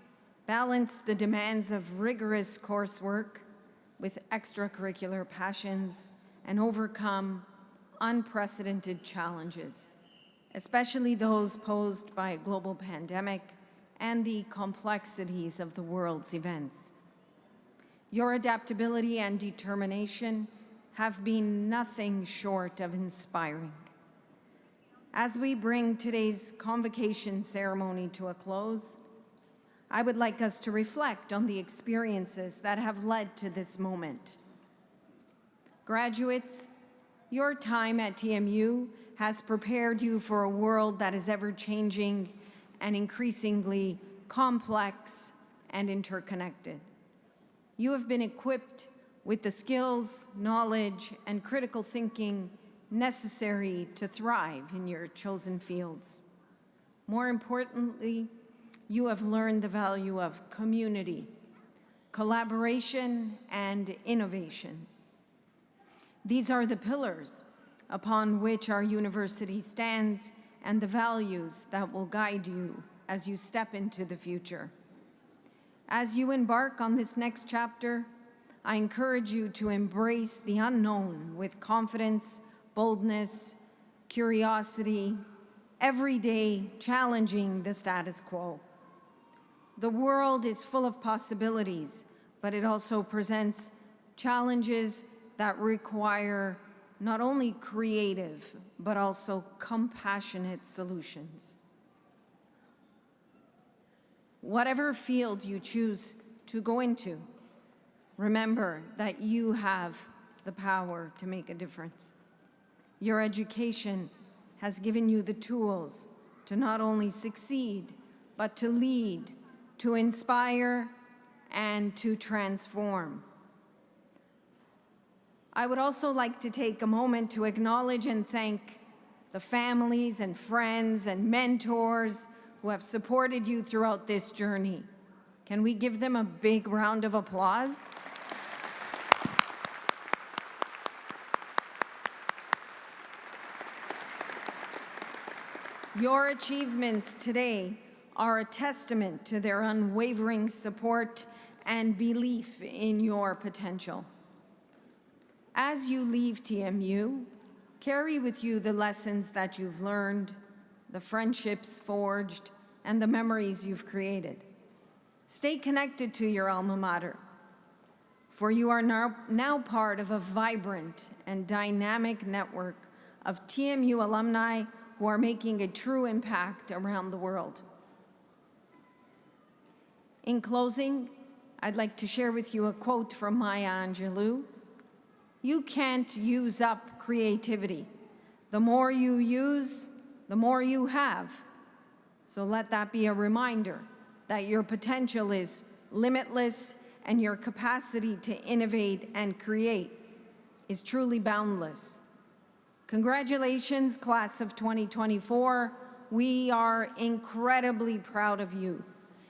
[SPEAKER 15] balanced the demands of rigorous coursework with extracurricular passions, and overcome unprecedented challenges, especially those posed by a global pandemic and the complexities of the world's events. Your adaptability and determination have been nothing short of inspiring. As we bring today's convocation ceremony to a close, I would like us to reflect on the experiences that have led to this moment. Graduates, your time at TMU has prepared you for a world that is ever-changing and increasingly complex and interconnected. You have been equipped with the skills, knowledge, and critical thinking necessary to thrive in your chosen fields. More importantly, you have learned the value of community, collaboration, and innovation. These are the pillars upon which our university stands and the values that will guide you as you step into the future. As you embark on this next chapter, I encourage you to embrace the unknown with confidence, boldness, curiosity, every day challenging the status quo. The world is full of possibilities, but it also presents challenges that require not only creative, but also compassionate solutions. Whatever field you choose to go into, remember that you have the power to make a difference. Your education has given you the tools to not only succeed, but to lead, to inspire, and to transform. I would also like to take a moment to acknowledge and thank the families and friends and mentors who have supported you throughout this journey. Can we give them a big round of applause? Your achievements today are a testament to their unwavering support and belief in your potential. As you leave TMU, carry with you the lessons that you've learned, the friendships forged, and the memories you've created. Stay connected to your alma mater, for you are now part of a vibrant and dynamic network of TMU alumni who are making a true impact around the world. In closing, I'd like to share with you a quote from Maya Angelou. You can't use up creativity. The more you use, the more you have. So let that be a reminder that your potential is limitless and your capacity to innovate and create is truly boundless. Congratulations, class of 2024. We are incredibly proud of you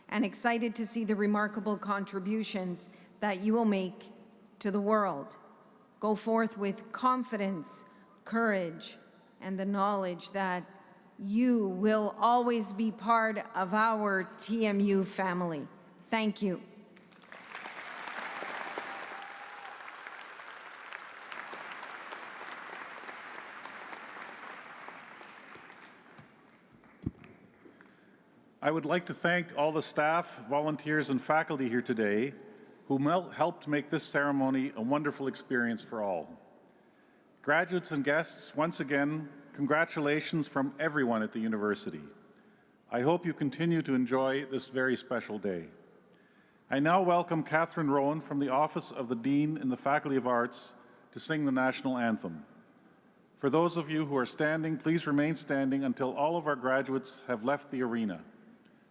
[SPEAKER 15] and excited to see the remarkable contributions that you will make to the world. Go forth with confidence, courage, and the knowledge that you will always be part of our TMU family. Thank you.
[SPEAKER 2] I would like to thank all the staff, volunteers, and faculty here today who helped make this ceremony a wonderful experience for all. Graduates and guests, once again, congratulations from everyone at the university. I hope you continue to enjoy this very special day. I now welcome Catherine Rowan from the Office of the Dean in the Faculty of Arts to sing the national anthem. For those of you who are standing, please remain standing until all of our graduates have left the arena.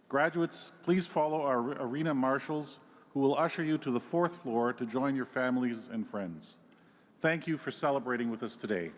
[SPEAKER 2] Graduates, please follow our arena marshals who will usher you to the 4th floor to join your families and friends. Thank you for celebrating with us today.